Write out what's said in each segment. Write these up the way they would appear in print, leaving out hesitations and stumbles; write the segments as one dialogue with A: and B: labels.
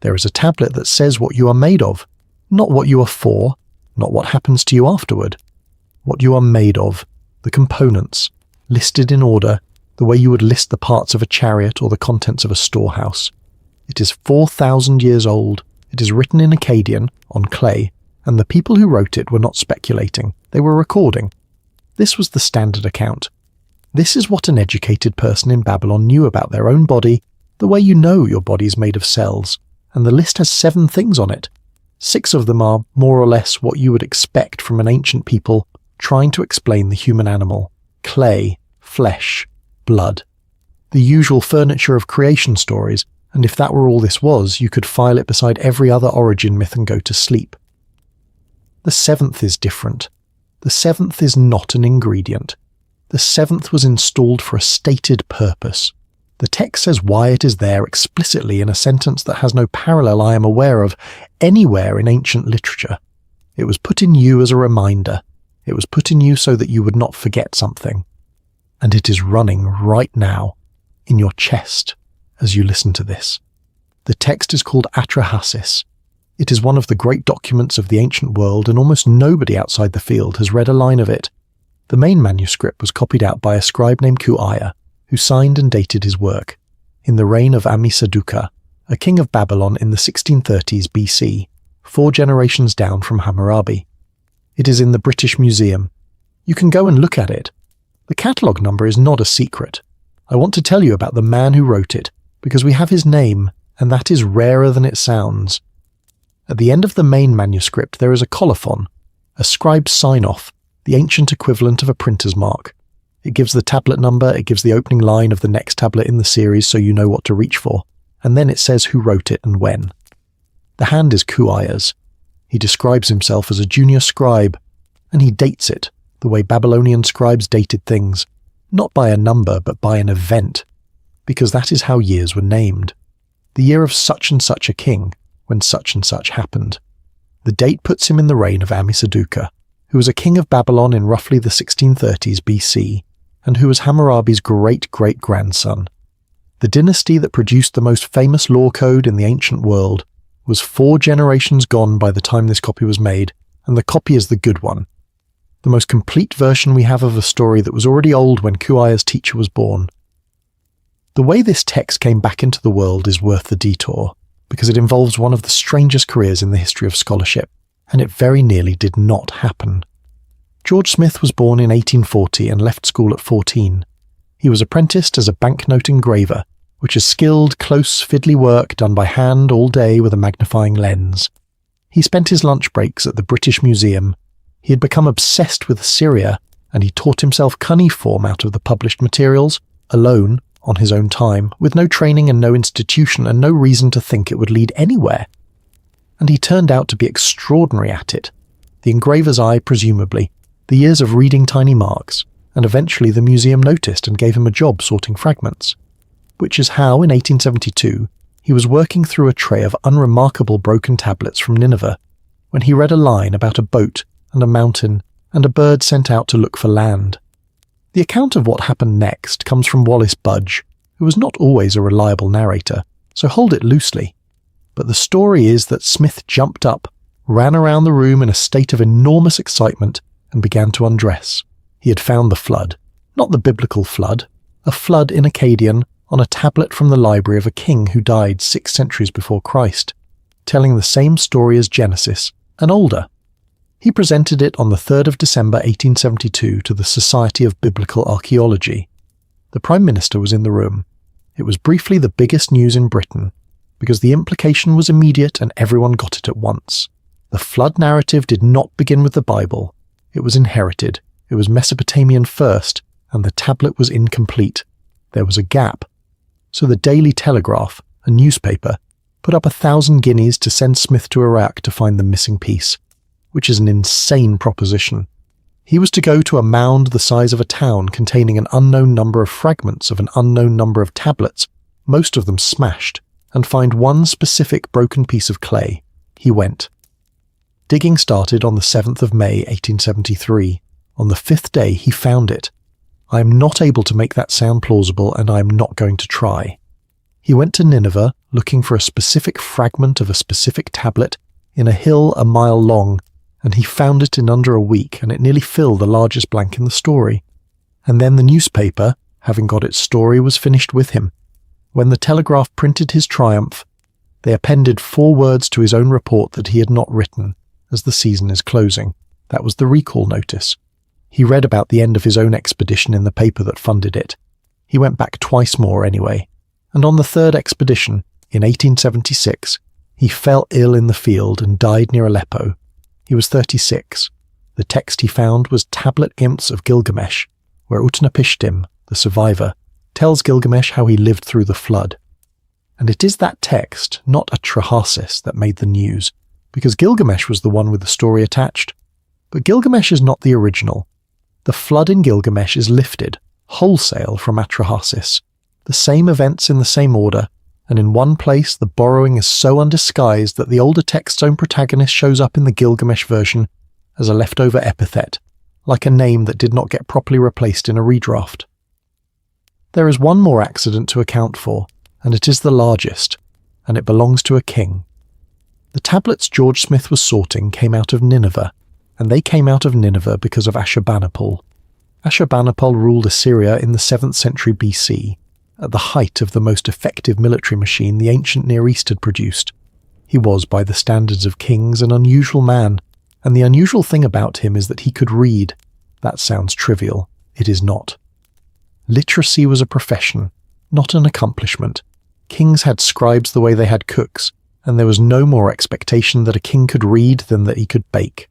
A: There is a tablet that says what you are made of, not what you are for, not what happens to you afterward. What you are made of, the components, listed in order, the way you would list the parts of a chariot or the contents of a storehouse. It is 4,000 years old. It is written in Akkadian, on clay, and the people who wrote it were not speculating. They were recording. This was the standard account. This is what an educated person in Babylon knew about their own body, the way you know your body is made of cells, and the list has 7 things on it. 6 of them are more or less what you would expect from an ancient people trying to explain the human animal: clay, flesh, blood. The usual furniture of creation stories, and if that were all this was, you could file it beside every other origin myth and go to sleep. The 7th is different. The 7th is not an ingredient. The 7th was installed for a stated purpose. The text says why it is there explicitly in a sentence that has no parallel I am aware of anywhere in ancient literature. It was put in you as a reminder. It was put in you so that you would not forget something. And it is running right now, in your chest, as you listen to this. The text is called Atrahasis. It is one of the great documents of the ancient world, and almost nobody outside the field has read a line of it. The main manuscript was copied out by a scribe named Kuaya, who signed and dated his work, in the reign of Ammisaduqa, a king of Babylon in the 1630s BC, 4 generations down from Hammurabi. It is in the British Museum. You can go and look at it. The catalogue number is not a secret. I want to tell you about the man who wrote it, because we have his name, and that is rarer than it sounds. At the end of the main manuscript there is a colophon, a scribe's sign-off, the ancient equivalent of a printer's mark. It gives the tablet number, it gives the opening line of the next tablet in the series so you know what to reach for, and then it says who wrote it and when. The hand is Kuaya's. He describes himself as a junior scribe, and he dates it, the way Babylonian scribes dated things, not by a number but by an event, because that is how years were named. The year of such and such a king, when such and such happened. The date puts him in the reign of Ammisaduqa, who was a king of Babylon in roughly the 1630s BC, and who was Hammurabi's great-great-grandson. The dynasty that produced the most famous law code in the ancient world was 4 generations gone by the time this copy was made, and the copy is the good one. The most complete version we have of a story that was already old when Kuaya's teacher was born. The way this text came back into the world is worth the detour, because it involves one of the strangest careers in the history of scholarship, and it very nearly did not happen. George Smith was born in 1840 and left school at 14. He was apprenticed as a banknote engraver, which is skilled, close, fiddly work done by hand all day with a magnifying lens. He spent his lunch breaks at the British Museum. He had become obsessed with Assyria, and he taught himself cuneiform out of the published materials, alone, on his own time, with no training and no institution and no reason to think it would lead anywhere. And he turned out to be extraordinary at it. The engraver's eye, presumably, the years of reading tiny marks, and eventually the museum noticed and gave him a job sorting fragments. Which is how, in 1872, he was working through a tray of unremarkable broken tablets from Nineveh, when he read a line about a boat and a mountain and a bird sent out to look for land. The account of what happened next comes from Wallace Budge, who was not always a reliable narrator, so hold it loosely. But the story is that Smith jumped up, ran around the room in a state of enormous excitement, and began to undress. He had found the flood. Not the biblical flood. A flood in Akkadian on a tablet from the library of a king who died 6 centuries before Christ, telling the same story as Genesis, and older. He presented it on the 3rd of December 1872 to the Society of Biblical Archaeology. The Prime Minister was in the room. It was briefly the biggest news in Britain, because the implication was immediate and everyone got it at once. The flood narrative did not begin with the Bible. It was inherited. It was Mesopotamian first, and the tablet was incomplete. There was a gap. So the Daily Telegraph, a newspaper, put up 1,000 guineas to send Smith to Iraq to find the missing piece, which is an insane proposition. He was to go to a mound the size of a town containing an unknown number of fragments of an unknown number of tablets, most of them smashed, and find one specific broken piece of clay. He went. Digging started on the 7th of May 1873. On the 5th day he found it. I am not able to make that sound plausible, and I am not going to try. He went to Nineveh looking for a specific fragment of a specific tablet in a hill a mile long, and he found it in under a week, and it nearly filled the largest blank in the story. And then the newspaper, having got its story, was finished with him. When the Telegraph printed his triumph, they appended 4 words to his own report that he had not written, as the season is closing. That was the recall notice. He read about the end of his own expedition in the paper that funded it. He went back twice more anyway, and on the 3rd expedition, in 1876, he fell ill in the field and died near Aleppo. He was 36. The text he found was Tablet Imps of Gilgamesh, where Utnapishtim, the survivor, tells Gilgamesh how he lived through the flood. And it is that text, not a Trahasis, that made the news, because Gilgamesh was the one with the story attached. But Gilgamesh is not the original. The flood in Gilgamesh is lifted, wholesale, from Atrahasis. The same events in the same order, and in one place the borrowing is so undisguised that the older text's own protagonist shows up in the Gilgamesh version as a leftover epithet, like a name that did not get properly replaced in a redraft. There is one more accident to account for, and it is the largest, and it belongs to a king. The tablets George Smith was sorting came out of Nineveh, and they came out of Nineveh because of Ashurbanipal. Ashurbanipal ruled Assyria in the 7th century BC, at the height of the most effective military machine the ancient Near East had produced. He was, by the standards of kings, an unusual man, and the unusual thing about him is that he could read. That sounds trivial. It is not. Literacy was a profession, not an accomplishment. Kings had scribes the way they had cooks, and there was no more expectation that a king could read than that he could bake.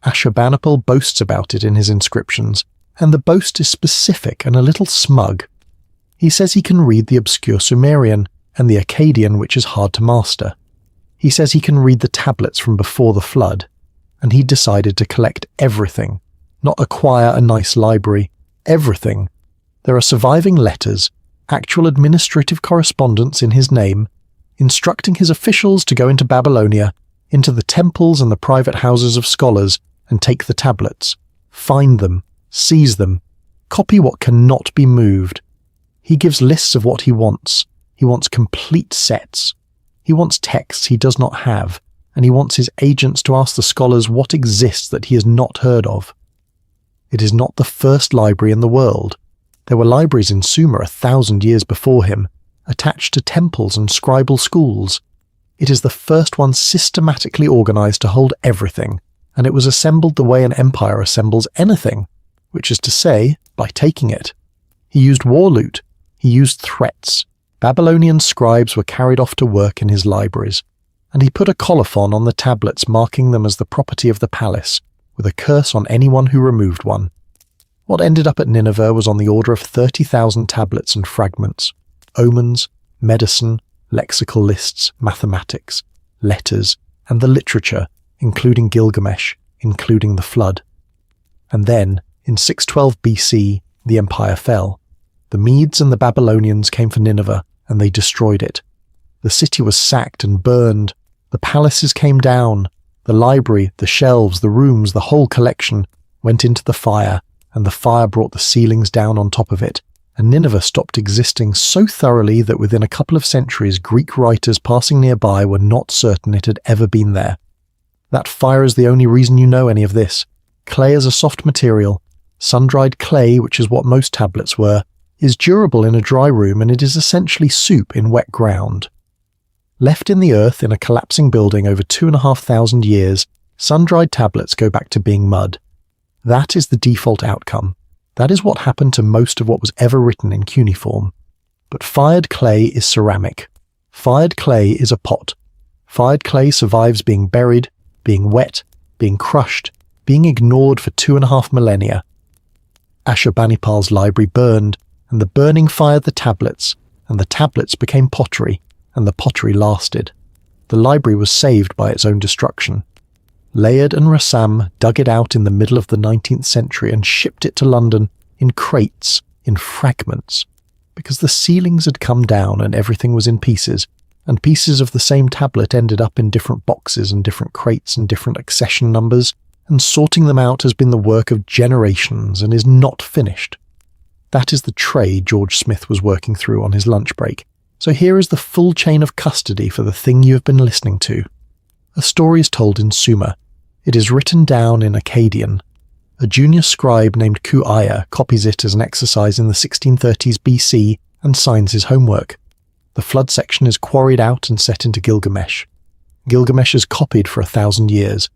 A: Ashurbanipal boasts about it in his inscriptions, and the boast is specific and a little smug. He says he can read the obscure Sumerian and the Akkadian, which is hard to master. He says he can read the tablets from before the flood, and he decided to collect everything, not acquire a nice library, everything. There are surviving letters, actual administrative correspondence in his name, instructing his officials to go into Babylonia, into the temples and the private houses of scholars, and take the tablets, find them, seize them, copy what cannot be moved. He gives lists of what he wants. He wants complete sets. He wants texts he does not have, and he wants his agents to ask the scholars what exists that he has not heard of. It is not the first library in the world. There were libraries in Sumer 1,000 years before him, attached to temples and scribal schools. It is the first one systematically organized to hold everything, and it was assembled the way an empire assembles anything, which is to say, by taking it. He used war loot. He used threats. Babylonian scribes were carried off to work in his libraries, and he put a colophon on the tablets marking them as the property of the palace, with a curse on anyone who removed one. What ended up at Nineveh was on the order of 30,000 tablets and fragments, omens, medicine, lexical lists, mathematics, letters, and the literature, including Gilgamesh, including the flood. And then, in 612 BC, the empire fell. The Medes and the Babylonians came for Nineveh, and they destroyed it. The city was sacked and burned. The palaces came down. The library, the shelves, the rooms, the whole collection went into the fire, and the fire brought the ceilings down on top of it, and Nineveh stopped existing so thoroughly that within a couple of centuries Greek writers passing nearby were not certain it had ever been there. That fire is the only reason you know any of this. Clay is a soft material. Sun-dried clay, which is what most tablets were, is durable in a dry room, and it is essentially soup in wet ground. Left in the earth in a collapsing building over 2,500 years, sun-dried tablets go back to being mud. That is the default outcome. That is what happened to most of what was ever written in cuneiform. But fired clay is ceramic. Fired clay is a pot. Fired clay survives being buried, being wet, being crushed, being ignored for 2.5 millennia. Ashurbanipal's library burned, and the burning fired the tablets, and the tablets became pottery, and the pottery lasted. The library was saved by its own destruction. Layard and Rassam dug it out in the middle of the 19th century and shipped it to London in crates, in fragments, because the ceilings had come down and everything was in pieces, and pieces of the same tablet ended up in different boxes and different crates and different accession numbers, and sorting them out has been the work of generations and is not finished. That is the tray George Smith was working through on his lunch break, So here is the full chain of custody for the thing you have been listening to. A story is told in Sumer. It is written down in Akkadian. A junior scribe named Ku-aya copies it as an exercise in the 1630s BC and signs his homework. The flood section is quarried out and set into Gilgamesh. Gilgamesh is copied for 1,000 years.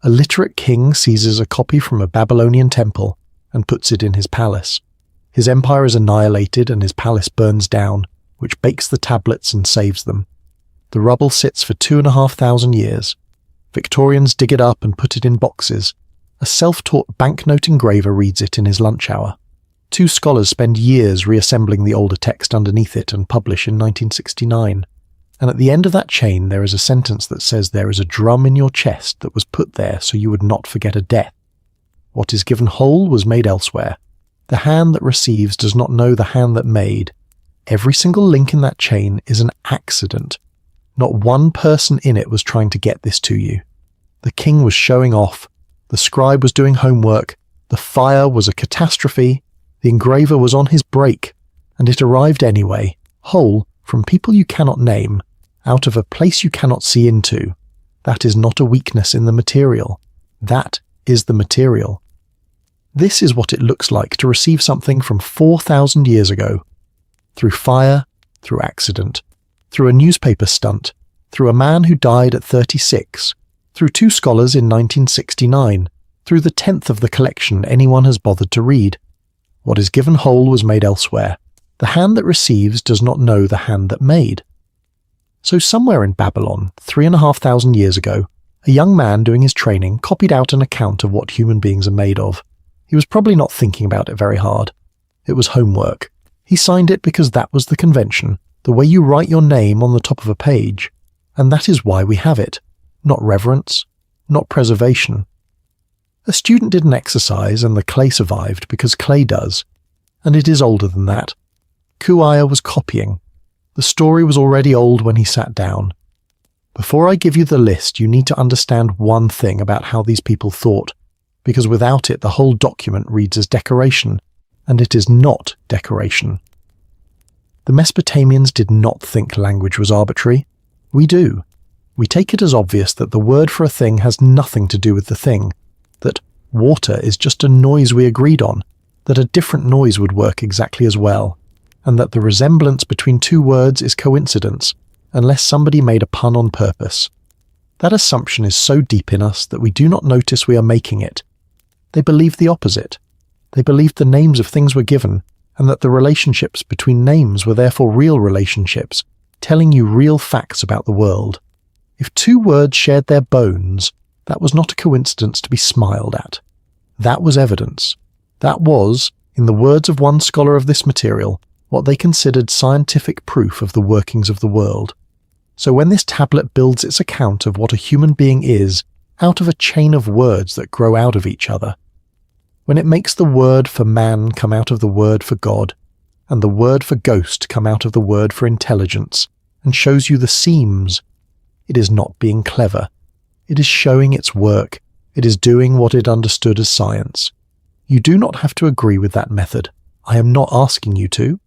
A: A literate king seizes a copy from a Babylonian temple and puts it in his palace. His empire is annihilated and his palace burns down, which bakes the tablets and saves them. The rubble sits for 2,500 years. Victorians dig it up and put it in boxes. A self-taught banknote engraver reads it in his lunch hour. 2 scholars spend years reassembling the older text underneath it and publish in 1969. And at the end of that chain there is a sentence that says there is a drum in your chest that was put there so you would not forget a death. What is given whole was made elsewhere. The hand that receives does not know the hand that made. Every single link in that chain is an accident. Not one person in it was trying to get this to you. The king was showing off. The scribe was doing homework. The fire was a catastrophe. The engraver was on his break. And it arrived anyway, whole, from people you cannot name, out of a place you cannot see into. That is not a weakness in the material. That is the material. This is what it looks like to receive something from 4,000 years ago. Through fire, through accident, through a newspaper stunt, through a man who died at 36, through 2 scholars in 1969, through the 10th of the collection anyone has bothered to read. What is given whole was made elsewhere. The hand that receives does not know the hand that made. So somewhere in Babylon, 3,500 years ago, a young man doing his training copied out an account of what human beings are made of. He was probably not thinking about it very hard. It was homework. He signed it because that was the convention, the way you write your name on the top of a page. And that is why we have it. Not reverence, not preservation. A student did an exercise and the clay survived because clay does. And it is older than that. Ku-aya was copying. The story was already old when he sat down. Before I give you the list, you need to understand one thing about how these people thought, because without it the whole document reads as decoration, and it is not decoration. The Mesopotamians did not think language was arbitrary. We do. We take it as obvious that the word for a thing has nothing to do with the thing, that water is just a noise we agreed on, that a different noise would work exactly as well, and that the resemblance between 2 words is coincidence, unless somebody made a pun on purpose. That assumption is so deep in us that we do not notice we are making it. They believed the opposite. They believed the names of things were given, and that the relationships between names were therefore real relationships, telling you real facts about the world. If 2 words shared their bones, that was not a coincidence to be smiled at. That was evidence. That was, in the words of one scholar of this material, what they considered scientific proof of the workings of the world. So when this tablet builds its account of what a human being is out of a chain of words that grow out of each other, when it makes the word for man come out of the word for God, and the word for ghost come out of the word for intelligence, and shows you the seams, it is not being clever. It is showing its work. It is doing what it understood as science. You do not have to agree with that method. I am not asking you to.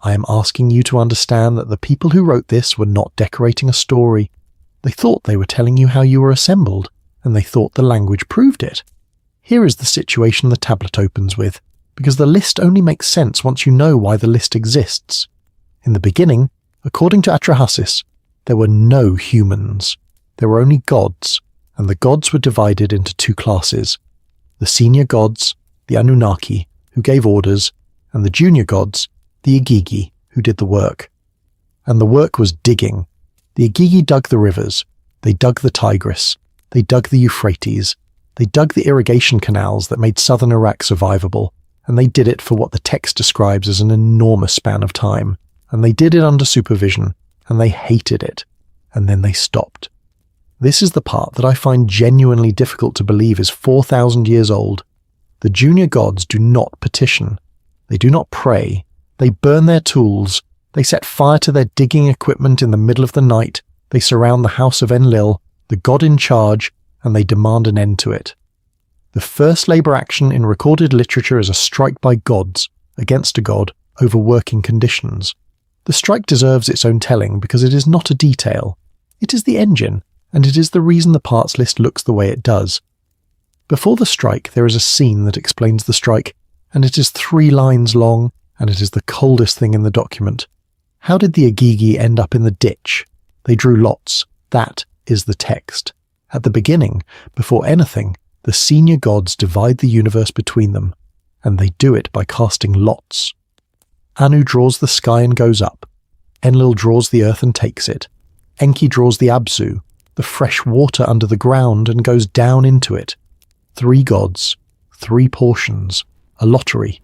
A: I am asking you to understand that the people who wrote this were not decorating a story. They thought they were telling you how you were assembled, and they thought the language proved it. Here is the situation the tablet opens with, because the list only makes sense once you know why the list exists. In the beginning, according to Atrahasis, there were no humans. There were only gods, and the gods were divided into 2 classes. The senior gods, the Anunnaki, who gave orders, and the junior gods, the Igigi, who did the work. And the work was digging. The Igigi dug the rivers. They dug the Tigris. They dug the Euphrates. They dug the irrigation canals that made southern Iraq survivable, and they did it for what the text describes as an enormous span of time. And they did it under supervision, and they hated it. And then they stopped. This is the part that I find genuinely difficult to believe is 4,000 years old. The junior gods do not petition. They do not pray. They burn their tools. They set fire to their digging equipment in the middle of the night. They surround the house of Enlil, the god in charge, and they demand an end to it. The first labor action in recorded literature is a strike by gods, against a god, over working conditions. The strike deserves its own telling because it is not a detail. It is the engine, and it is the reason the parts list looks the way it does. Before the strike, there is a scene that explains the strike, and it is 3 lines long, and it is the coldest thing in the document. How did the Agigi end up in the ditch? They drew lots. That is the text. At the beginning, before anything, the senior gods divide the universe between them, and they do it by casting lots. Anu draws the sky and goes up. Enlil draws the earth and takes it. Enki draws the Abzu, the fresh water under the ground, and goes down into it. 3 gods, 3 portions, a lottery,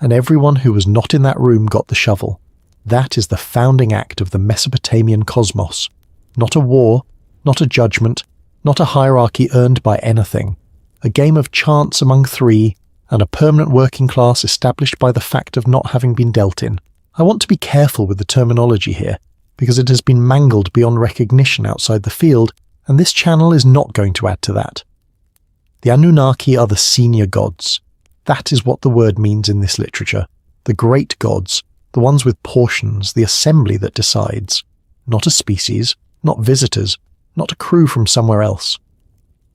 A: and everyone who was not in that room got the shovel. That is the founding act of the Mesopotamian cosmos. Not a war, not a judgment, not a hierarchy earned by anything. A game of chance among 3, and a permanent working class established by the fact of not having been dealt in. I want to be careful with the terminology here, because it has been mangled beyond recognition outside the field, and this channel is not going to add to that. The Anunnaki are the senior gods. That is what the word means in this literature. The great gods, the ones with portions, the assembly that decides. Not a species, not visitors, not a crew from somewhere else.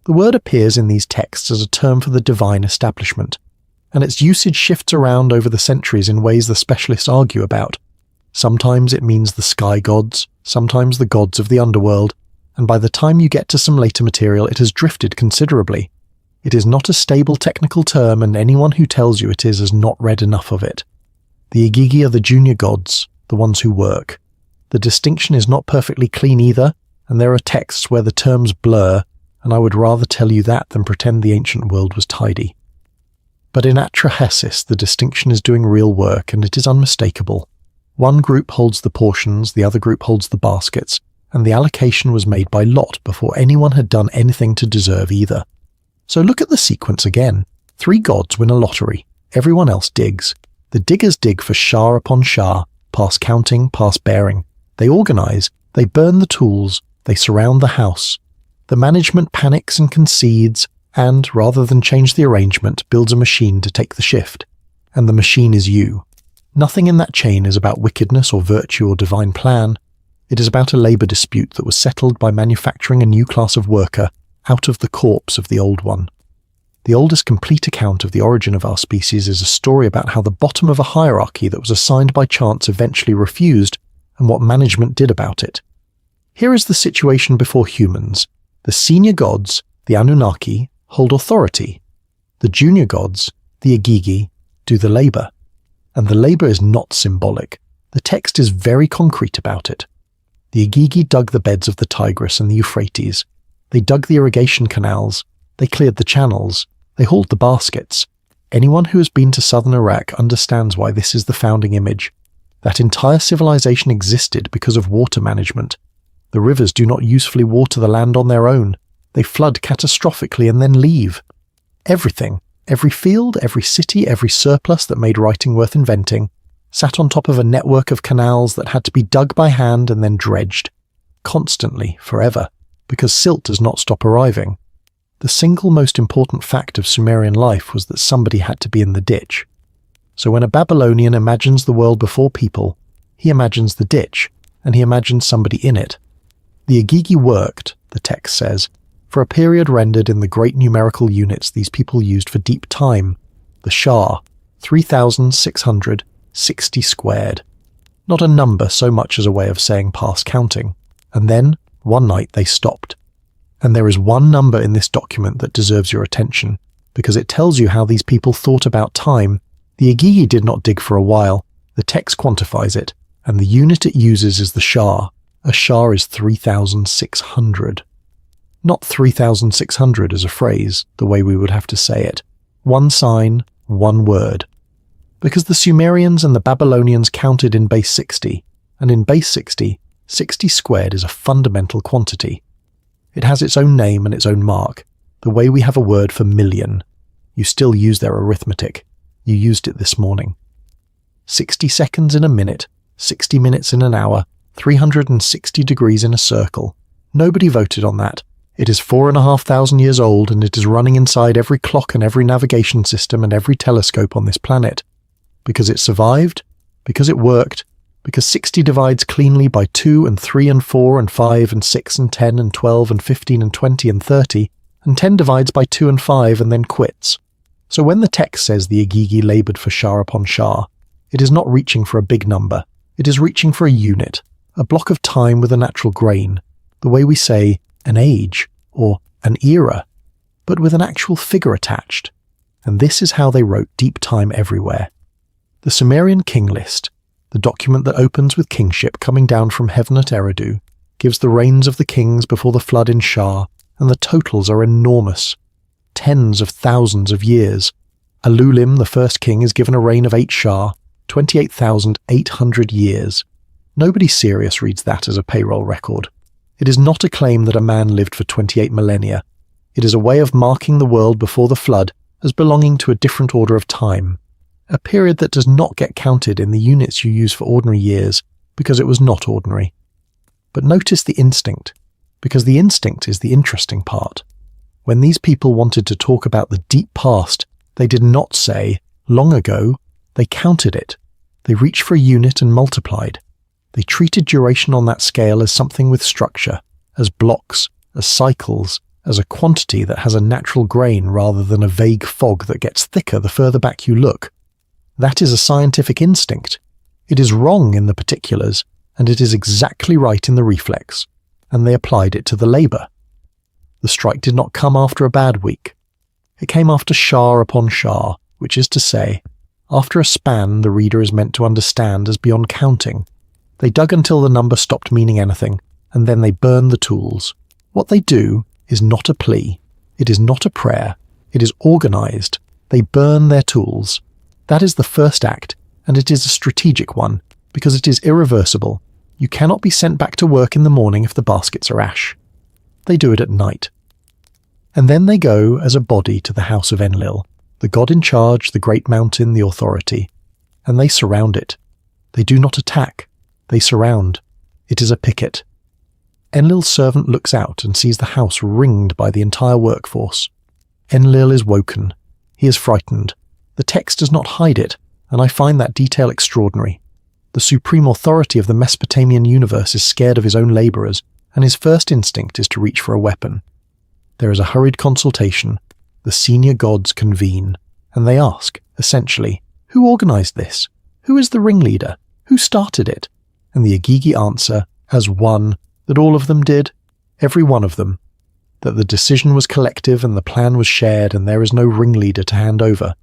A: The word appears in these texts as a term for the divine establishment, and its usage shifts around over the centuries in ways the specialists argue about. Sometimes it means the sky gods, sometimes the gods of the underworld, and by the time you get to some later material it has drifted considerably. It is not a stable technical term, and anyone who tells you it is has not read enough of it. The Agigi are the junior gods, the ones who work. The distinction is not perfectly clean either, and there are texts where the terms blur, and I would rather tell you that than pretend the ancient world was tidy. But in Atrahasis the distinction is doing real work, and it is unmistakable. One group holds the portions, the other group holds the baskets, and the allocation was made by lot before anyone had done anything to deserve either. So look at the sequence again. 3 gods win a lottery. Everyone else digs. The diggers dig for shah upon shah, past counting, past bearing. They organize, they burn the tools, they surround the house. The management panics and concedes, and, rather than change the arrangement, builds a machine to take the shift. And the machine is you. Nothing in that chain is about wickedness or virtue or divine plan. It is about a labour dispute that was settled by manufacturing a new class of worker out of the corpse of the old one. The oldest complete account of the origin of our species is a story about how the bottom of a hierarchy that was assigned by chance eventually refused, and what management did about it. Here is the situation before humans. The senior gods, the Anunnaki, hold authority. The junior gods, the Agigi, do the labour. And the labour is not symbolic. The text is very concrete about it. The Agigi dug the beds of the Tigris and the Euphrates. They dug the irrigation canals. They cleared the channels. They hauled the baskets. Anyone who has been to southern Iraq understands why this is the founding image. That entire civilization existed because of water management. The rivers do not usefully water the land on their own. They flood catastrophically and then leave. Everything, every field, every city, every surplus that made writing worth inventing, sat on top of a network of canals that had to be dug by hand and then dredged. Constantly, forever, because silt does not stop arriving. The single most important fact of Sumerian life was that somebody had to be in the ditch. So when a Babylonian imagines the world before people, he imagines the ditch, and he imagines somebody in it. The Agigi worked, the text says, for a period rendered in the great numerical units these people used for deep time, the Shah, 3,660 squared. Not a number so much as a way of saying past counting. And then, one night they stopped. And there is one number in this document that deserves your attention, because it tells you how these people thought about time. The Agigi did not dig for a while. The text quantifies it, and the unit it uses is the Shah. A Shah is 3,600. Not 3,600 as a phrase, the way we would have to say it. One sign, one word. Because the Sumerians and the Babylonians counted in base 60, and in base 60, 60 squared is a fundamental quantity. It has its own name and its own mark, the way we have a word for million. You still use their arithmetic. You used it this morning. 60 seconds in a minute, 60 minutes in an hour, 360 degrees in a circle. Nobody voted on that. It is 4,500 years old, and it is running inside every clock and every navigation system and every telescope on this planet. Because it survived, because it worked, because 60 divides cleanly by 2 and 3 and 4 and 5 and 6 and 10 and 12 and 15 and 20 and 30, and 10 divides by 2 and 5 and then quits. So when the text says the Igigi laboured for Shah upon Shah, it is not reaching for a big number, it is reaching for a unit, a block of time with a natural grain, the way we say an age or an era, but with an actual figure attached. And this is how they wrote deep time everywhere. The Sumerian king list, the document that opens with kingship coming down from heaven at Eridu, gives the reigns of the kings before the flood in Shah, and the totals are enormous. Tens of thousands of years. Alulim, the first king, is given a reign of 8 Shah, 28,800 years. Nobody serious reads that as a payroll record. It is not a claim that a man lived for 28 millennia. It is a way of marking the world before the flood as belonging to a different order of time, a period that does not get counted in the units you use for ordinary years because it was not ordinary. But notice the instinct, because the instinct is the interesting part. When these people wanted to talk about the deep past, they did not say, long ago, they counted it. They reached for a unit and multiplied. They treated duration on that scale as something with structure, as blocks, as cycles, as a quantity that has a natural grain rather than a vague fog that gets thicker the further back you look. That is a scientific instinct. It is wrong in the particulars, and it is exactly right in the reflex, and they applied it to the labour. The strike did not come after a bad week. It came after Shah upon Shah, which is to say, after a span the reader is meant to understand as beyond counting. They dug until the number stopped meaning anything, and then they burned the tools. What they do is not a plea. It is not a prayer. It is organised. They burn their tools. That is the first act, and it is a strategic one, because it is irreversible. You cannot be sent back to work in the morning if the baskets are ash. They do it at night. And then they go as a body to the house of Enlil, the god in charge, the great mountain, the authority, and they surround it. They do not attack. They surround. It is a picket. Enlil's servant looks out and sees the house ringed by the entire workforce. Enlil is woken. He is frightened. The text does not hide it, and I find that detail extraordinary. The supreme authority of the Mesopotamian universe is scared of his own labourers, and his first instinct is to reach for a weapon. There is a hurried consultation. The senior gods convene, and they ask, essentially, who organised this? Who is the ringleader? Who started it? And the Igigi answer, as one, that all of them did, every one of them, that the decision was collective and the plan was shared and there is no ringleader to hand over.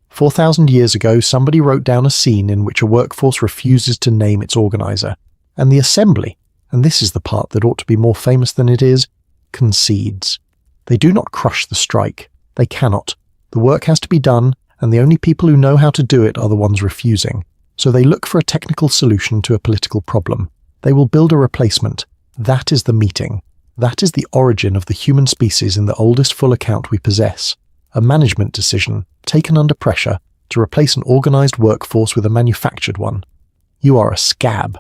A: 4,000 years ago, somebody wrote down a scene in which a workforce refuses to name its organiser, and the assembly, and this is the part that ought to be more famous than it is, concedes. They do not crush the strike. They cannot. The work has to be done, and the only people who know how to do it are the ones refusing. So they look for a technical solution to a political problem. They will build a replacement. That is the meeting. That is the origin of the human species in the oldest full account we possess. A management decision, taken under pressure, to replace an organised workforce with a manufactured one. You are a scab.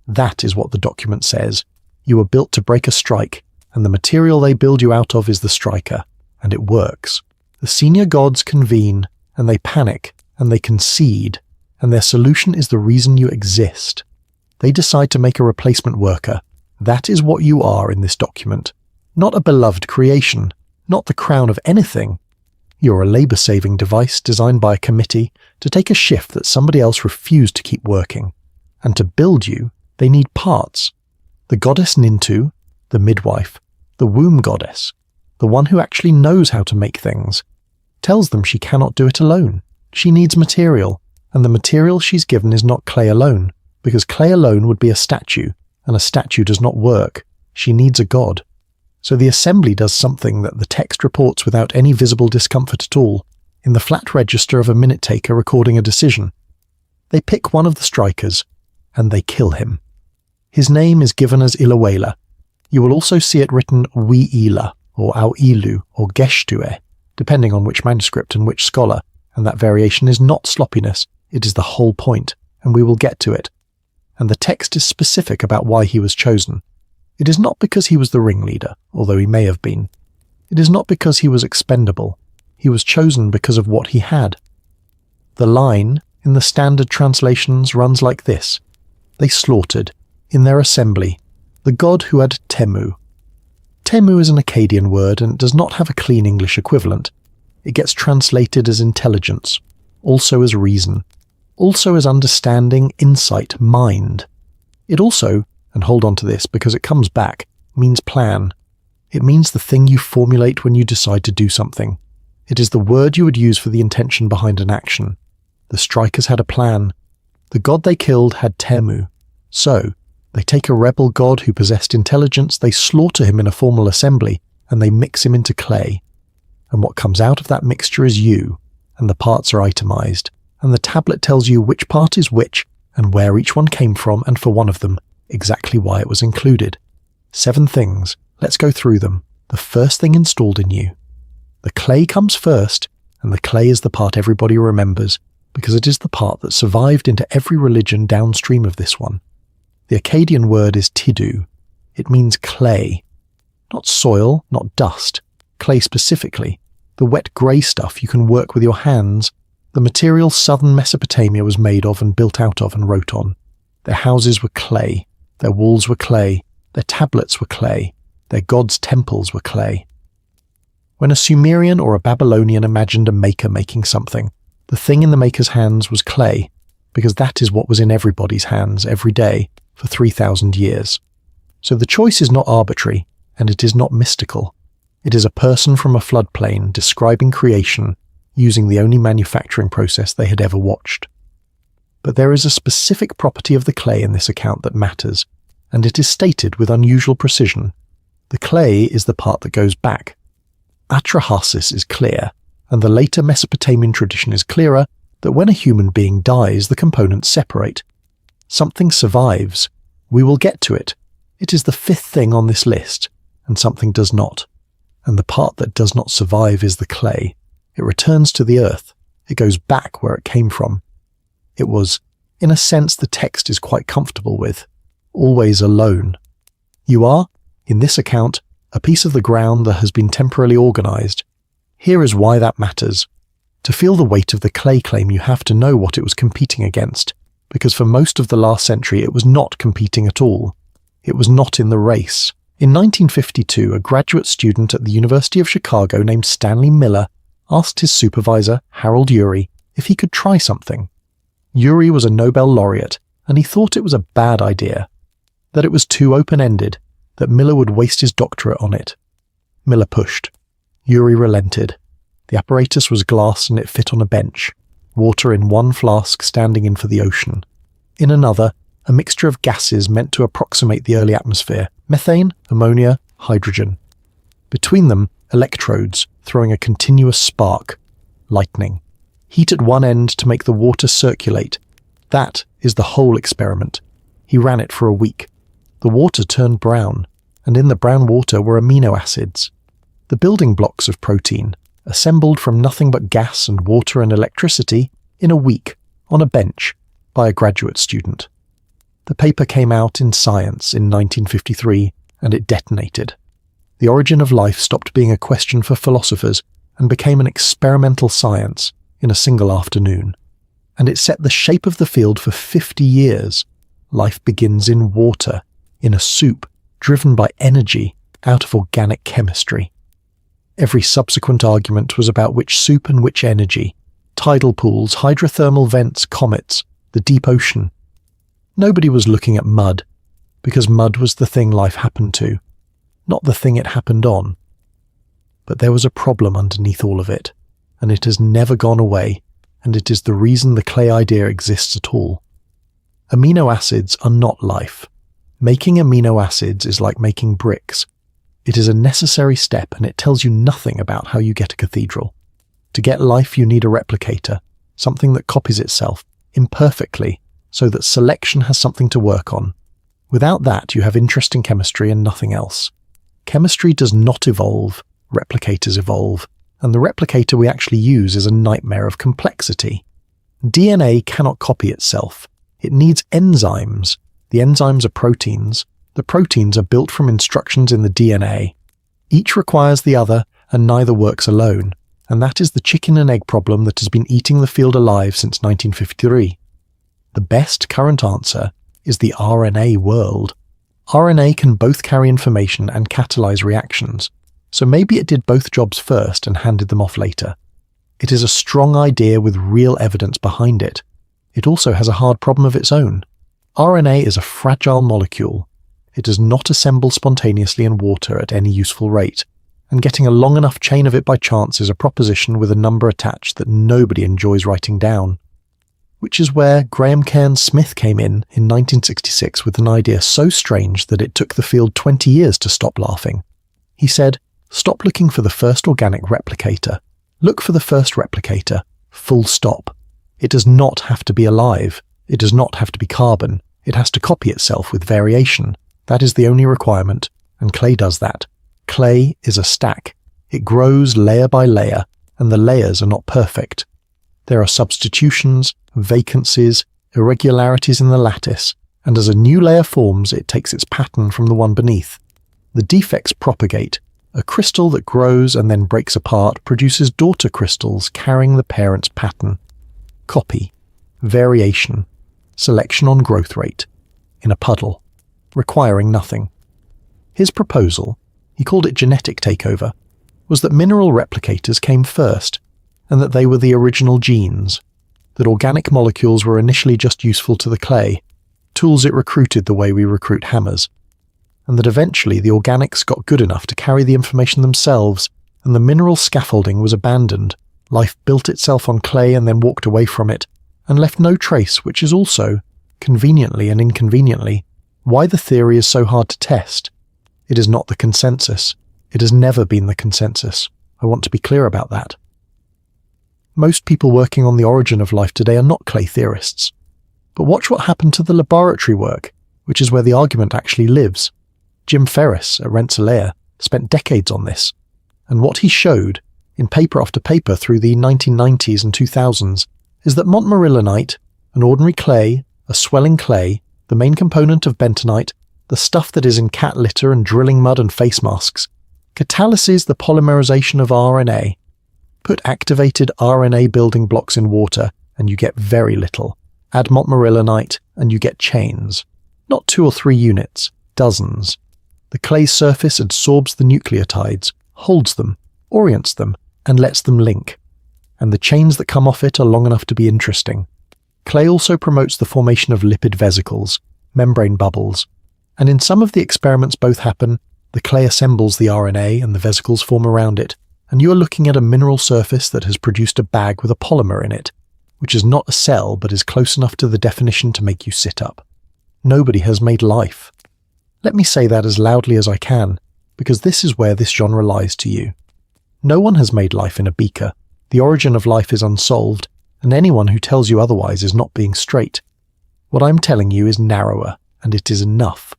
A: That is what the document says. You were built to break a strike, and the material they build you out of is the striker. And it works. The senior gods convene, and they panic, and they concede, and their solution is the reason you exist. They decide to make a replacement worker. That is what you are in this document. Not a beloved creation, not the crown of anything. You're a labour-saving device designed by a committee to take a shift that somebody else refused to keep working. And to build you, they need parts. The goddess Nintu, the midwife, the womb goddess, the one who actually knows how to make things, tells them she cannot do it alone. She needs material, and the material she's given is not clay alone, because clay alone would be a statue, and a statue does not work. She needs a god. So the assembly does something that the text reports without any visible discomfort at all, in the flat register of a minute-taker recording a decision. They pick one of the strikers, and they kill him. His name is given as Ilawela. You will also see it written Wi'ila, or Au'ilu, or Geshtue, depending on which manuscript and which scholar, and that variation is not sloppiness, it is the whole point, and we will get to it. And the text is specific about why he was chosen. It is not because he was the ringleader, although he may have been. It is not because he was expendable. He was chosen because of what he had. The line, in the standard translations, runs like this. they slaughtered, in their assembly, the god who had Temu. Temu is an Akkadian word and does not have a clean English equivalent. It gets translated as intelligence, also as reason, also as understanding, insight, mind. It also, and hold on to this because it comes back, means plan. It means the thing you formulate when you decide to do something. It is the word you would use for the intention behind an action. The strikers had a plan. The god they killed had Temu. So, they take a rebel god who possessed intelligence, they slaughter him in a formal assembly, and they mix him into clay. And what comes out of that mixture is you, and the parts are itemized, and the tablet tells you which part is which, and where each one came from, and for one of them, exactly why it was included. 7 things. Let's go through them. The first thing installed in you. The clay comes first, and the clay is the part everybody remembers, because it is the part that survived into every religion downstream of this one. The Akkadian word is tidu. It means clay. Not soil, not dust. Clay specifically. The wet grey stuff you can work with your hands. The material southern Mesopotamia was made of and built out of and wrote on. Their houses were clay. Their walls were clay. Their tablets were clay. Their gods' temples were clay. When a Sumerian or a Babylonian imagined a maker making something, the thing in the maker's hands was clay, because that is what was in everybody's hands every day for 3,000 years. So the choice is not arbitrary, and it is not mystical. It is a person from a floodplain describing creation using the only manufacturing process they had ever watched. But there is a specific property of the clay in this account that matters, and it is stated with unusual precision. The clay is the part that goes back. Atrahasis is clear, and the later Mesopotamian tradition is clearer that when a human being dies, the components separate. Something survives. We will get to it. It is the 5th thing on this list, and something does not. And the part that does not survive is the clay. It returns to the earth. It goes back where it came from. It was, in a sense, the text is quite comfortable with. Always alone. You are, in this account, a piece of the ground that has been temporarily organized. Here is why that matters. To feel the weight of the clay claim, you have to know what it was competing against, because for most of the last century it was not competing at all. It was not in the race. In 1952, a graduate student at the University of Chicago named Stanley Miller asked his supervisor, Harold Urey, if he could try something. Urey was a Nobel laureate, and he thought it was a bad idea, that it was too open-ended, that Miller would waste his doctorate on it. Miller pushed. Urey relented. The apparatus was glass and it fit on a bench, water in one flask standing in for the ocean. In another, a mixture of gases meant to approximate the early atmosphere, methane, ammonia, hydrogen. Between them, electrodes throwing a continuous spark, lightning. Heat at one end to make the water circulate. That is the whole experiment. He ran it for a week. The water turned brown, and in the brown water were amino acids, the building blocks of protein, assembled from nothing but gas and water and electricity in a week, on a bench, by a graduate student. The paper came out in Science in 1953, and it detonated. The origin of life stopped being a question for philosophers and became an experimental science in a single afternoon. And it set the shape of the field for 50 years. Life begins in water, in a soup, driven by energy out of organic chemistry. Every subsequent argument was about which soup and which energy, tidal pools, hydrothermal vents, comets, the deep ocean. Nobody was looking at mud, because mud was the thing life happened to, not the thing it happened on. But there was a problem underneath all of it, and it has never gone away, and it is the reason the clay idea exists at all. Amino acids are not life. Making amino acids is like making bricks. It is a necessary step, and it tells you nothing about how you get a cathedral. To get life, you need a replicator, something that copies itself, imperfectly, so that selection has something to work on. Without that, you have interesting chemistry and nothing else. Chemistry does not evolve, replicators evolve, and the replicator we actually use is a nightmare of complexity. DNA cannot copy itself. It needs enzymes. The enzymes are proteins. The proteins are built from instructions in the DNA. Each requires the other, and neither works alone, and that is the chicken and egg problem that has been eating the field alive since 1953. The best current answer is the RNA world. RNA can both carry information and catalyze reactions, so maybe it did both jobs first and handed them off later. It is a strong idea with real evidence behind it. It also has a hard problem of its own. RNA is a fragile molecule. It does not assemble spontaneously in water at any useful rate, and getting a long enough chain of it by chance is a proposition with a number attached that nobody enjoys writing down. Which is where Graham Cairns Smith came in 1966 with an idea so strange that it took the field 20 years to stop laughing. He said, "Stop looking for the first organic replicator. Look for the first replicator, full stop. It does not have to be alive. It does not have to be carbon. It has to copy itself with variation. That is the only requirement, and clay does that. Clay is a stack. It grows layer by layer, and the layers are not perfect. There are substitutions, vacancies, irregularities in the lattice, and as a new layer forms, it takes its pattern from the one beneath. The defects propagate. A crystal that grows and then breaks apart produces daughter crystals carrying the parent's pattern. Copy, variation, selection on growth rate, in a puddle, requiring nothing." His proposal, he called it genetic takeover, was that mineral replicators came first, and that they were the original genes, that organic molecules were initially just useful to the clay, tools it recruited the way we recruit hammers, and that eventually the organics got good enough to carry the information themselves, and the mineral scaffolding was abandoned. Life built itself on clay and then walked away from it, and left no trace, which is also, conveniently and inconveniently, why the theory is so hard to test. It is not the consensus. It has never been the consensus. I want to be clear about that. Most people working on the origin of life today are not clay theorists. But watch what happened to the laboratory work, which is where the argument actually lives. Jim Ferris at Rensselaer spent decades on this, and what he showed, in paper after paper through the 1990s and 2000s, is that montmorillonite, an ordinary clay, a swelling clay, the main component of bentonite, the stuff that is in cat litter and drilling mud and face masks, catalyses the polymerization of RNA. Put activated RNA building blocks in water and you get very little. Add montmorillonite and you get chains. Not 2 or 3 units, dozens. The clay's surface absorbs the nucleotides, holds them, orients them, and lets them link. And the chains that come off it are long enough to be interesting. Clay also promotes the formation of lipid vesicles, membrane bubbles, and in some of the experiments both happen. The clay assembles the RNA and the vesicles form around it, and you are looking at a mineral surface that has produced a bag with a polymer in it, which is not a cell but is close enough to the definition to make you sit up. Nobody has made life. Let me say that as loudly as I can, because this is where this genre lies to you. No one has made life in a beaker. The origin of life is unsolved, and anyone who tells you otherwise is not being straight. What I'm telling you is narrower, and it is enough.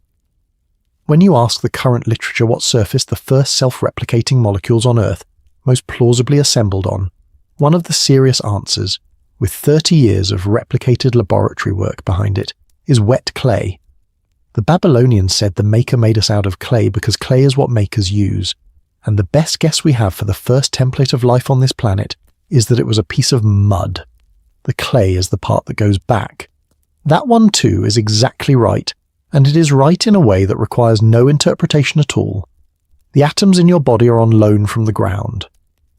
A: When you ask the current literature what surface the first self-replicating molecules on Earth most plausibly assembled on, one of the serious answers, with 30 years of replicated laboratory work behind it, is wet clay. The Babylonians said the maker made us out of clay because clay is what makers use, and the best guess we have for the first template of life on this planet is that it was a piece of mud. The clay is the part that goes back. That one too is exactly right, and it is right in a way that requires no interpretation at all. The atoms in your body are on loan from the ground.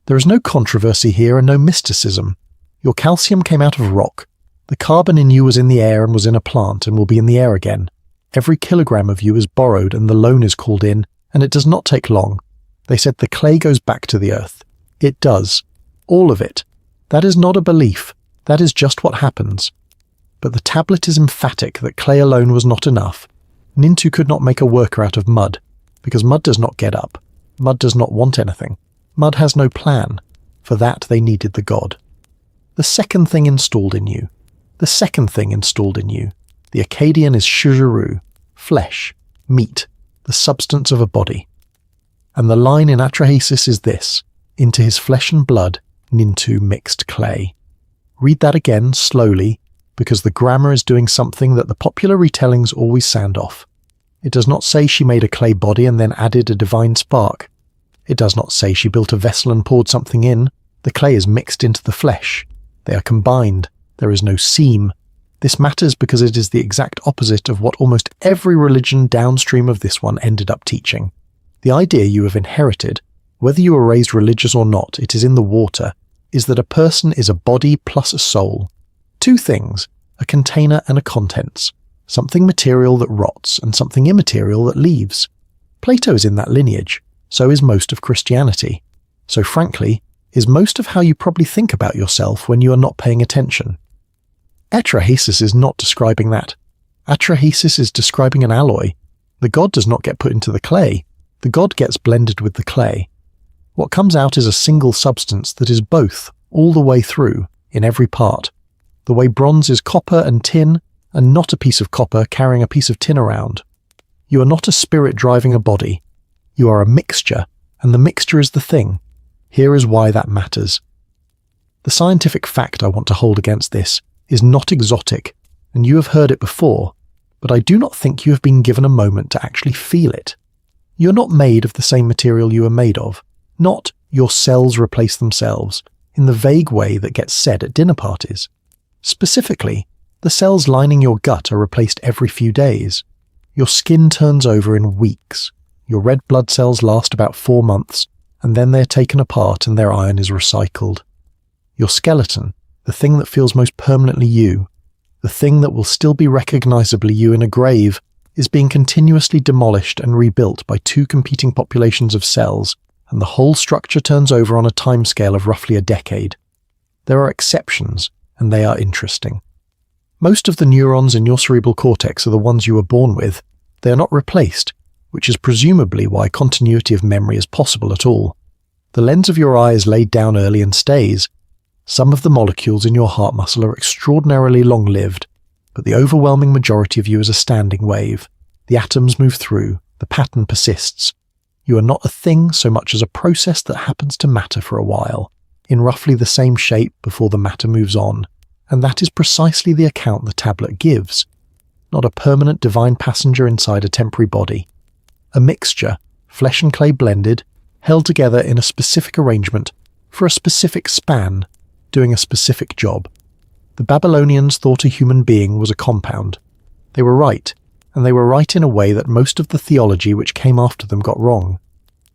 A: There is no controversy here and no mysticism. Your calcium came out of rock. The carbon in you was in the air and was in a plant and will be in the air again. Every kilogram of you is borrowed and the loan is called in, and it does not take long. They said the clay goes back to the earth. It does. All of it. That is not a belief. That is just what happens. But the tablet is emphatic that clay alone was not enough. Nintu could not make a worker out of mud, because mud does not get up. Mud does not want anything. Mud has no plan. For that they needed the god. The second thing installed in you. The Akkadian is shujuru, flesh, meat, the substance of a body. And the line in Atrahasis is this: into his flesh and blood, Nintu mixed clay. Read that again, slowly, because the grammar is doing something that the popular retellings always sound off. It does not say she made a clay body and then added a divine spark. It does not say she built a vessel and poured something in. The clay is mixed into the flesh. They are combined. There is no seam. This matters because it is the exact opposite of what almost every religion downstream of this one ended up teaching. The idea you have inherited, whether you were raised religious or not, it is in the water, is that a person is a body plus a soul. Two things, a container and a contents, something material that rots and something immaterial that leaves. Plato is in that lineage, so is most of Christianity. So frankly, is most of how you probably think about yourself when you are not paying attention. Atrahasis is not describing that. Atrahasis is describing an alloy. The god does not get put into the clay. The god gets blended with the clay. What comes out is a single substance that is both, all the way through, in every part. The way bronze is copper and tin, and not a piece of copper carrying a piece of tin around. You are not a spirit driving a body. You are a mixture, and the mixture is the thing. Here is why that matters. The scientific fact I want to hold against this is not exotic, and you have heard it before, but I do not think you have been given a moment to actually feel it. You are not made of the same material you are made of, not your cells replace themselves, in the vague way that gets said at dinner parties. Specifically, the cells lining your gut are replaced every few days. Your skin turns over in weeks. Your red blood cells last about 4 months, and then they are taken apart and their iron is recycled. Your skeleton, the thing that feels most permanently you, the thing that will still be recognizably you in a grave, is being continuously demolished and rebuilt by two competing populations of cells, and the whole structure turns over on a timescale of roughly a decade. There are exceptions, and they are interesting. Most of the neurons in your cerebral cortex are the ones you were born with. They are not replaced, which is presumably why continuity of memory is possible at all. The lens of your eye is laid down early and stays. Some of the molecules in your heart muscle are extraordinarily long-lived, but the overwhelming majority of you is a standing wave. The atoms move through, the pattern persists. You are not a thing so much as a process that happens to matter for a while, in roughly the same shape before the matter moves on, and that is precisely the account the tablet gives. Not a permanent divine passenger inside a temporary body. A mixture, flesh and clay blended, held together in a specific arrangement, for a specific span, doing a specific job. The Babylonians thought a human being was a compound. They were right, and they were right in a way that most of the theology which came after them got wrong.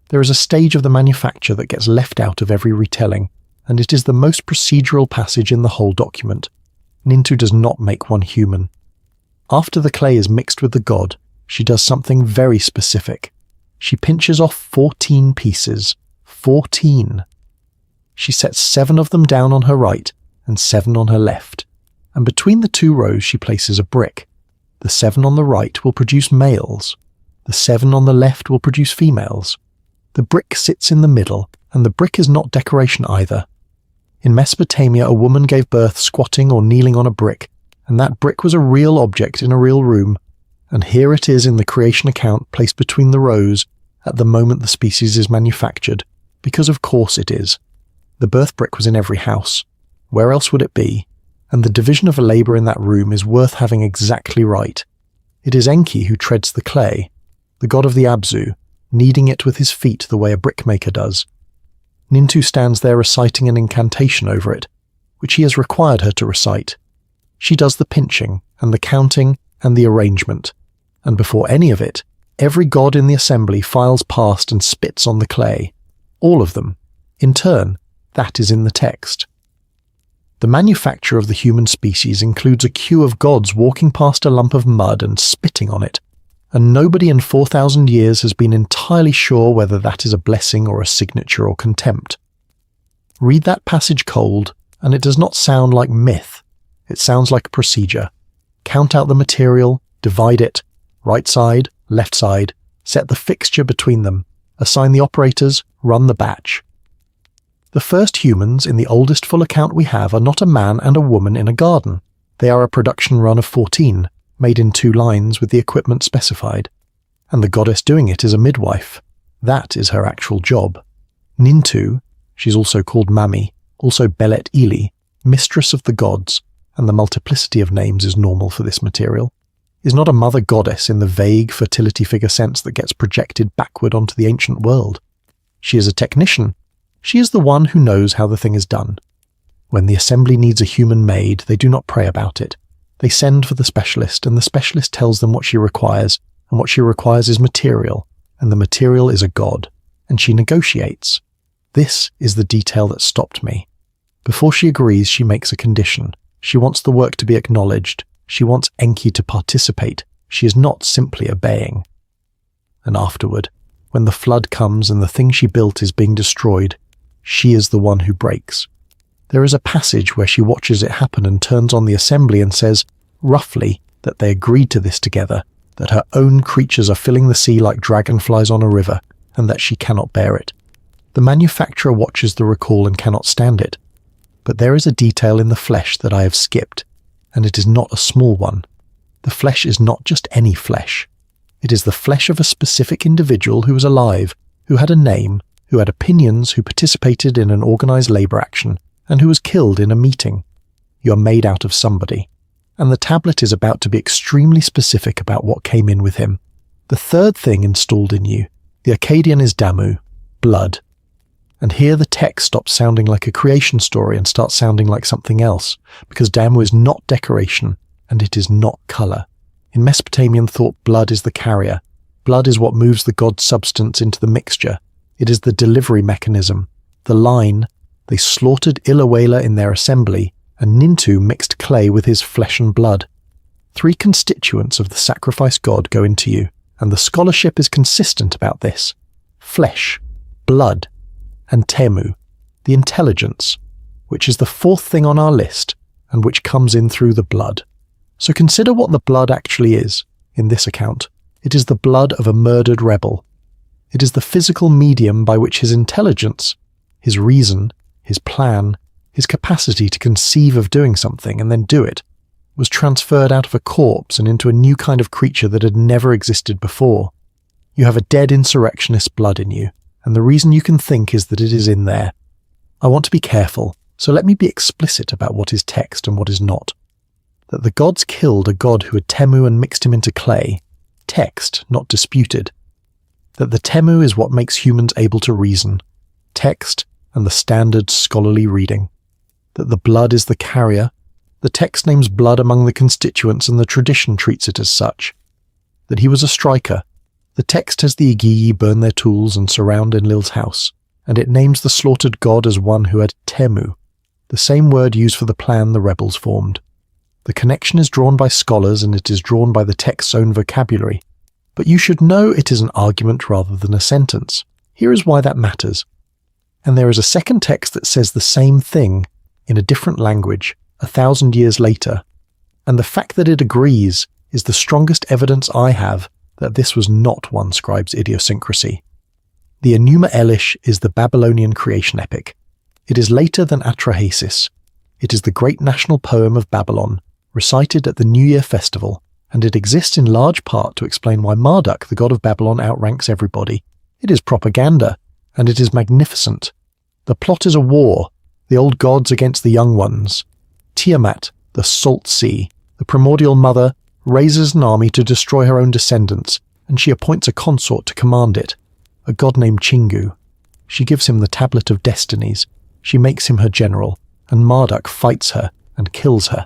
A: There is a stage of the manufacture that gets left out of every retelling, and it is the most procedural passage in the whole document. Nintu does not make one human. After the clay is mixed with the god, she does something very specific. She pinches off 14 pieces. 14. She sets 7 of them down on her right and 7 on her left, and between the 2 rows she places a brick. The 7 on the right will produce males. The 7 on the left will produce females. The brick sits in the middle, and the brick is not decoration either. In Mesopotamia, a woman gave birth squatting or kneeling on a brick, and that brick was a real object in a real room, and here it is in the creation account placed between the rows at the moment the species is manufactured, because of course it is. The birth brick was in every house. Where else would it be? And the division of labour in that room is worth having exactly right. It is Enki who treads the clay, the god of the Abzu, kneading it with his feet the way a brickmaker does. Nintu stands there reciting an incantation over it, which he has required her to recite. She does the pinching, and the counting, and the arrangement, and before any of it, every god in the assembly files past and spits on the clay. All of them. In turn, that is in the text. The manufacture of the human species includes a queue of gods walking past a lump of mud and spitting on it, and nobody in 4,000 years has been entirely sure whether that is a blessing or a signature or contempt. Read that passage cold, and it does not sound like myth. It sounds like a procedure. Count out the material, divide it, right side, left side, set the fixture between them, assign the operators, run the batch. The first humans in the oldest full account we have are not a man and a woman in a garden. They are a production run of 14, made in 2 lines with the equipment specified. And the goddess doing it is a midwife. That is her actual job. Nintu, she's also called Mami, also Belet Ili, mistress of the gods, and the multiplicity of names is normal for this material, is not a mother goddess in the vague fertility figure sense that gets projected backward onto the ancient world. She is a technician. She is the one who knows how the thing is done. When the assembly needs a human maid, they do not pray about it. They send for the specialist, and the specialist tells them what she requires, and what she requires is material, and the material is a god, and she negotiates. This is the detail that stopped me. Before she agrees, she makes a condition. She wants the work to be acknowledged. She wants Enki to participate. She is not simply obeying. And afterward, when the flood comes and the thing she built is being destroyed, she is the one who breaks. There is a passage where she watches it happen and turns on the assembly and says, roughly, that they agreed to this together, that her own creatures are filling the sea like dragonflies on a river, and that she cannot bear it. The manufacturer watches the recall and cannot stand it. But there is a detail in the flesh that I have skipped, and it is not a small one. The flesh is not just any flesh. It is the flesh of a specific individual who was alive, who had a name, who had opinions, who participated in an organized labor action, and who was killed in a meeting. You are made out of somebody. And the tablet is about to be extremely specific about what came in with him. The third thing installed in you, the Akkadian, is Damu, blood. And here the text stops sounding like a creation story and starts sounding like something else, because Damu is not decoration, and it is not colour. In Mesopotamian thought, blood is the carrier. Blood is what moves the god's substance into the mixture. It is the delivery mechanism, the line. They slaughtered Ilawela in their assembly, and Nintu mixed clay with his flesh and blood. 3 constituents of the sacrifice god go into you, and the scholarship is consistent about this. Flesh, blood, and Temu, the intelligence, which is the 4th thing on our list, and which comes in through the blood. So consider what the blood actually is, in this account. It is the blood of a murdered rebel. It is the physical medium by which his intelligence, his reason, his plan, his capacity to conceive of doing something and then do it, was transferred out of a corpse and into a new kind of creature that had never existed before. You have a dead insurrectionist blood in you, and the reason you can think is that it is in there. I want to be careful, so let me be explicit about what is text and what is not. That the gods killed a god who had Temu and mixed him into clay, text, not disputed. That the Temu is what makes humans able to reason, text, and the standard scholarly reading. That the blood is the carrier, the text names blood among the constituents and the tradition treats it as such. That he was a striker, the text has the Igiyi burn their tools and surround Enlil's house, and it names the slaughtered god as one who had Temu, the same word used for the plan the rebels formed. The connection is drawn by scholars and it is drawn by the text's own vocabulary, but you should know it is an argument rather than a sentence. Here is why that matters. And there is a second text that says the same thing, in a different language, 1,000 years later, and the fact that it agrees is the strongest evidence I have that this was not one scribe's idiosyncrasy. The Enuma Elish is the Babylonian creation epic. It is later than Atrahasis. It is the great national poem of Babylon, recited at the New Year festival, and it exists in large part to explain why Marduk, the god of Babylon, outranks everybody. It is propaganda, and it is magnificent. The plot is a war, the old gods against the young ones. Tiamat, the salt sea, the primordial mother, raises an army to destroy her own descendants, and she appoints a consort to command it, a god named Chingu. She gives him the Tablet of Destinies. She makes him her general, and Marduk fights her and kills her.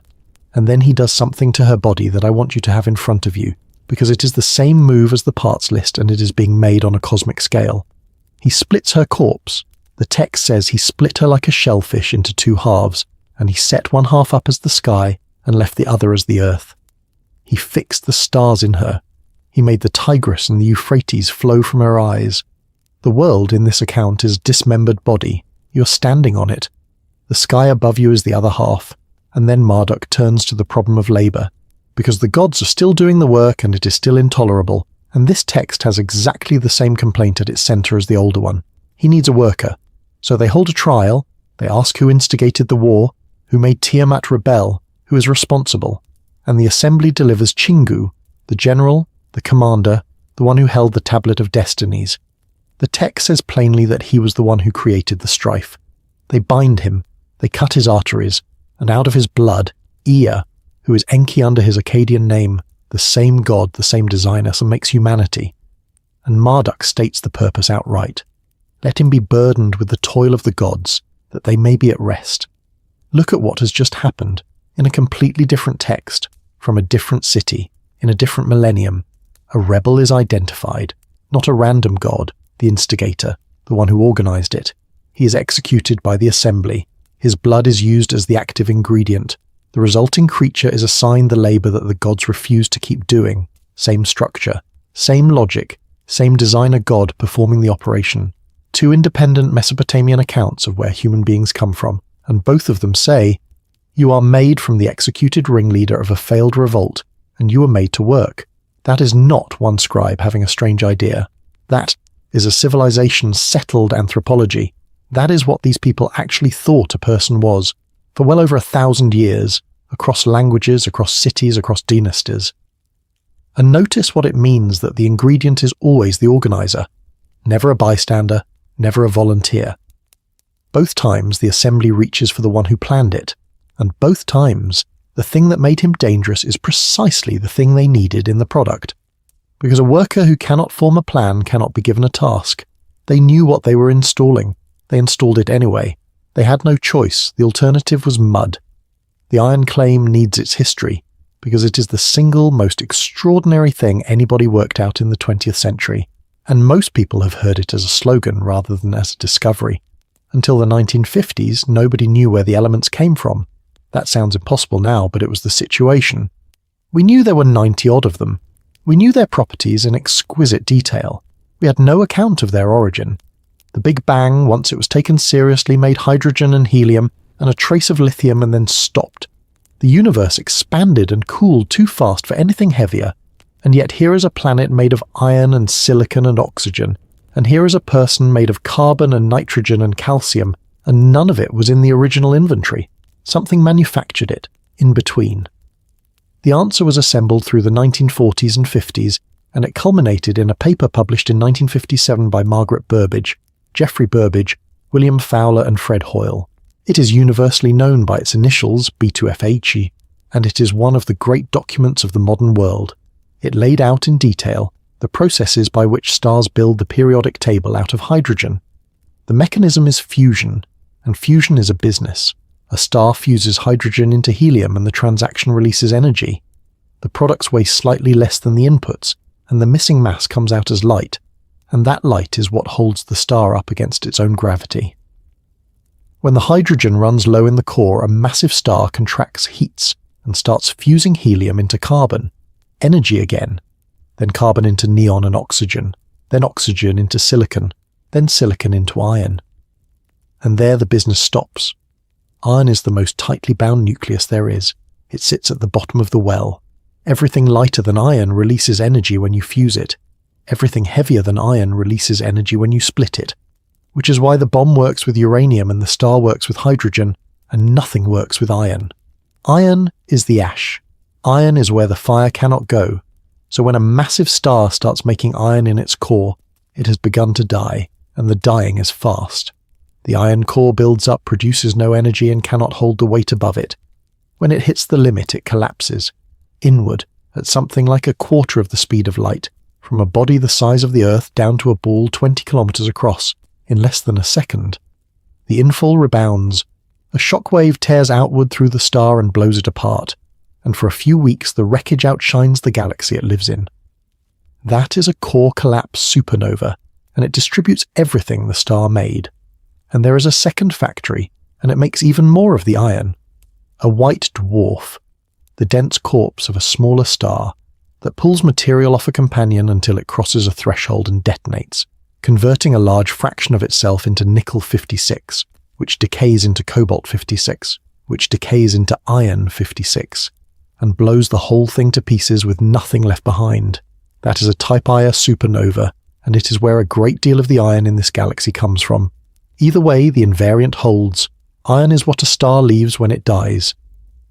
A: And then he does something to her body that I want you to have in front of you, because it is the same move as the parts list and it is being made on a cosmic scale. He splits her corpse. The text says he split her like a shellfish into 2 halves, and he set one half up as the sky and left the other as the earth. He fixed the stars in her. He made the Tigris and the Euphrates flow from her eyes. The world in this account is a dismembered body. You're standing on it. The sky above you is the other half, and then Marduk turns to the problem of labour, because the gods are still doing the work and it is still intolerable, and this text has exactly the same complaint at its centre as the older one. He needs a worker. So they hold a trial, they ask who instigated the war, who made Tiamat rebel, who is responsible, and the assembly delivers Chingu, the general, the commander, the one who held the Tablet of Destinies. The text says plainly that he was the one who created the strife. They bind him, they cut his arteries, and out of his blood, Ea, who is Enki under his Akkadian name, the same god, the same designer, so makes humanity. And Marduk states the purpose outright. Let him be burdened with the toil of the gods, that they may be at rest. Look at what has just happened, in a completely different text. from a different city, in a different millennium. A rebel is identified, not a random god, the instigator, the one who organized it. He is executed by the assembly. His blood is used as the active ingredient. The resulting creature is assigned the labor that the gods refuse to keep doing. Same structure, same logic, same designer god performing the operation. Two independent Mesopotamian accounts of where human beings come from, and both of them say, "You are made from the executed ringleader of a failed revolt, and you are made to work." That is not one scribe having a strange idea. That is a civilization's settled anthropology. That is what these people actually thought a person was, for well over 1,000 years, across languages, across cities, across dynasties. And notice what it means that the ingredient is always the organizer, never a bystander, never a volunteer. Both times the assembly reaches for the one who planned it, and both times the thing that made him dangerous is precisely the thing they needed in the product. Because a worker who cannot form a plan cannot be given a task. They knew what they were installing. They installed it anyway. They had no choice. The alternative was mud. The iron claim needs its history, because it is the single most extraordinary thing anybody worked out in the 20th century, and most people have heard it as a slogan rather than as a discovery. Until the 1950s, nobody knew where the elements came from. That sounds impossible now, but it was the situation. We knew there were 90-odd of them. We knew their properties in exquisite detail. We had no account of their origin. The Big Bang, once it was taken seriously, made hydrogen and helium and a trace of lithium and then stopped. The universe expanded and cooled too fast for anything heavier, and yet here is a planet made of iron and silicon and oxygen, and here is a person made of carbon and nitrogen and calcium, and none of it was in the original inventory. Something manufactured it, in between. The answer was assembled through the 1940s and 50s, and it culminated in a paper published in 1957 by Margaret Burbidge, Geoffrey Burbidge, William Fowler and Fred Hoyle. It is universally known by its initials, B2FHE, and it is one of the great documents of the modern world. It laid out in detail the processes by which stars build the periodic table out of hydrogen. The mechanism is fusion, and fusion is a business. A star fuses hydrogen into helium and the transaction releases energy. The products weigh slightly less than the inputs, and the missing mass comes out as light, and that light is what holds the star up against its own gravity. When the hydrogen runs low in the core, a massive star contracts, heats, and starts fusing helium into carbon, energy again, then carbon into neon and oxygen, then oxygen into silicon, then silicon into iron. And there the business stops. Iron is the most tightly bound nucleus there is. It sits at the bottom of the well. Everything lighter than iron releases energy when you fuse it. Everything heavier than iron releases energy when you split it. Which is why the bomb works with uranium and the star works with hydrogen, and nothing works with iron. Iron is the ash. Iron is where the fire cannot go. So when a massive star starts making iron in its core, it has begun to die, and the dying is fast. The iron core builds up, produces no energy, and cannot hold the weight above it. When it hits the limit, it collapses, inward, at something like a quarter of the speed of light, from a body the size of the Earth down to a ball 20 kilometers across, in less than a second. The infall rebounds. A shockwave tears outward through the star and blows it apart, and for a few weeks the wreckage outshines the galaxy it lives in. That is a core collapse supernova, and it distributes everything the star made. And there is a second factory, and it makes even more of the iron. A white dwarf, the dense corpse of a smaller star, that pulls material off a companion until it crosses a threshold and detonates, converting a large fraction of itself into nickel-56, which decays into cobalt-56, which decays into iron-56, and blows the whole thing to pieces with nothing left behind. That is a Type Ia supernova, and it is where a great deal of the iron in this galaxy comes from. Either way, the invariant holds. Iron is what a star leaves when it dies.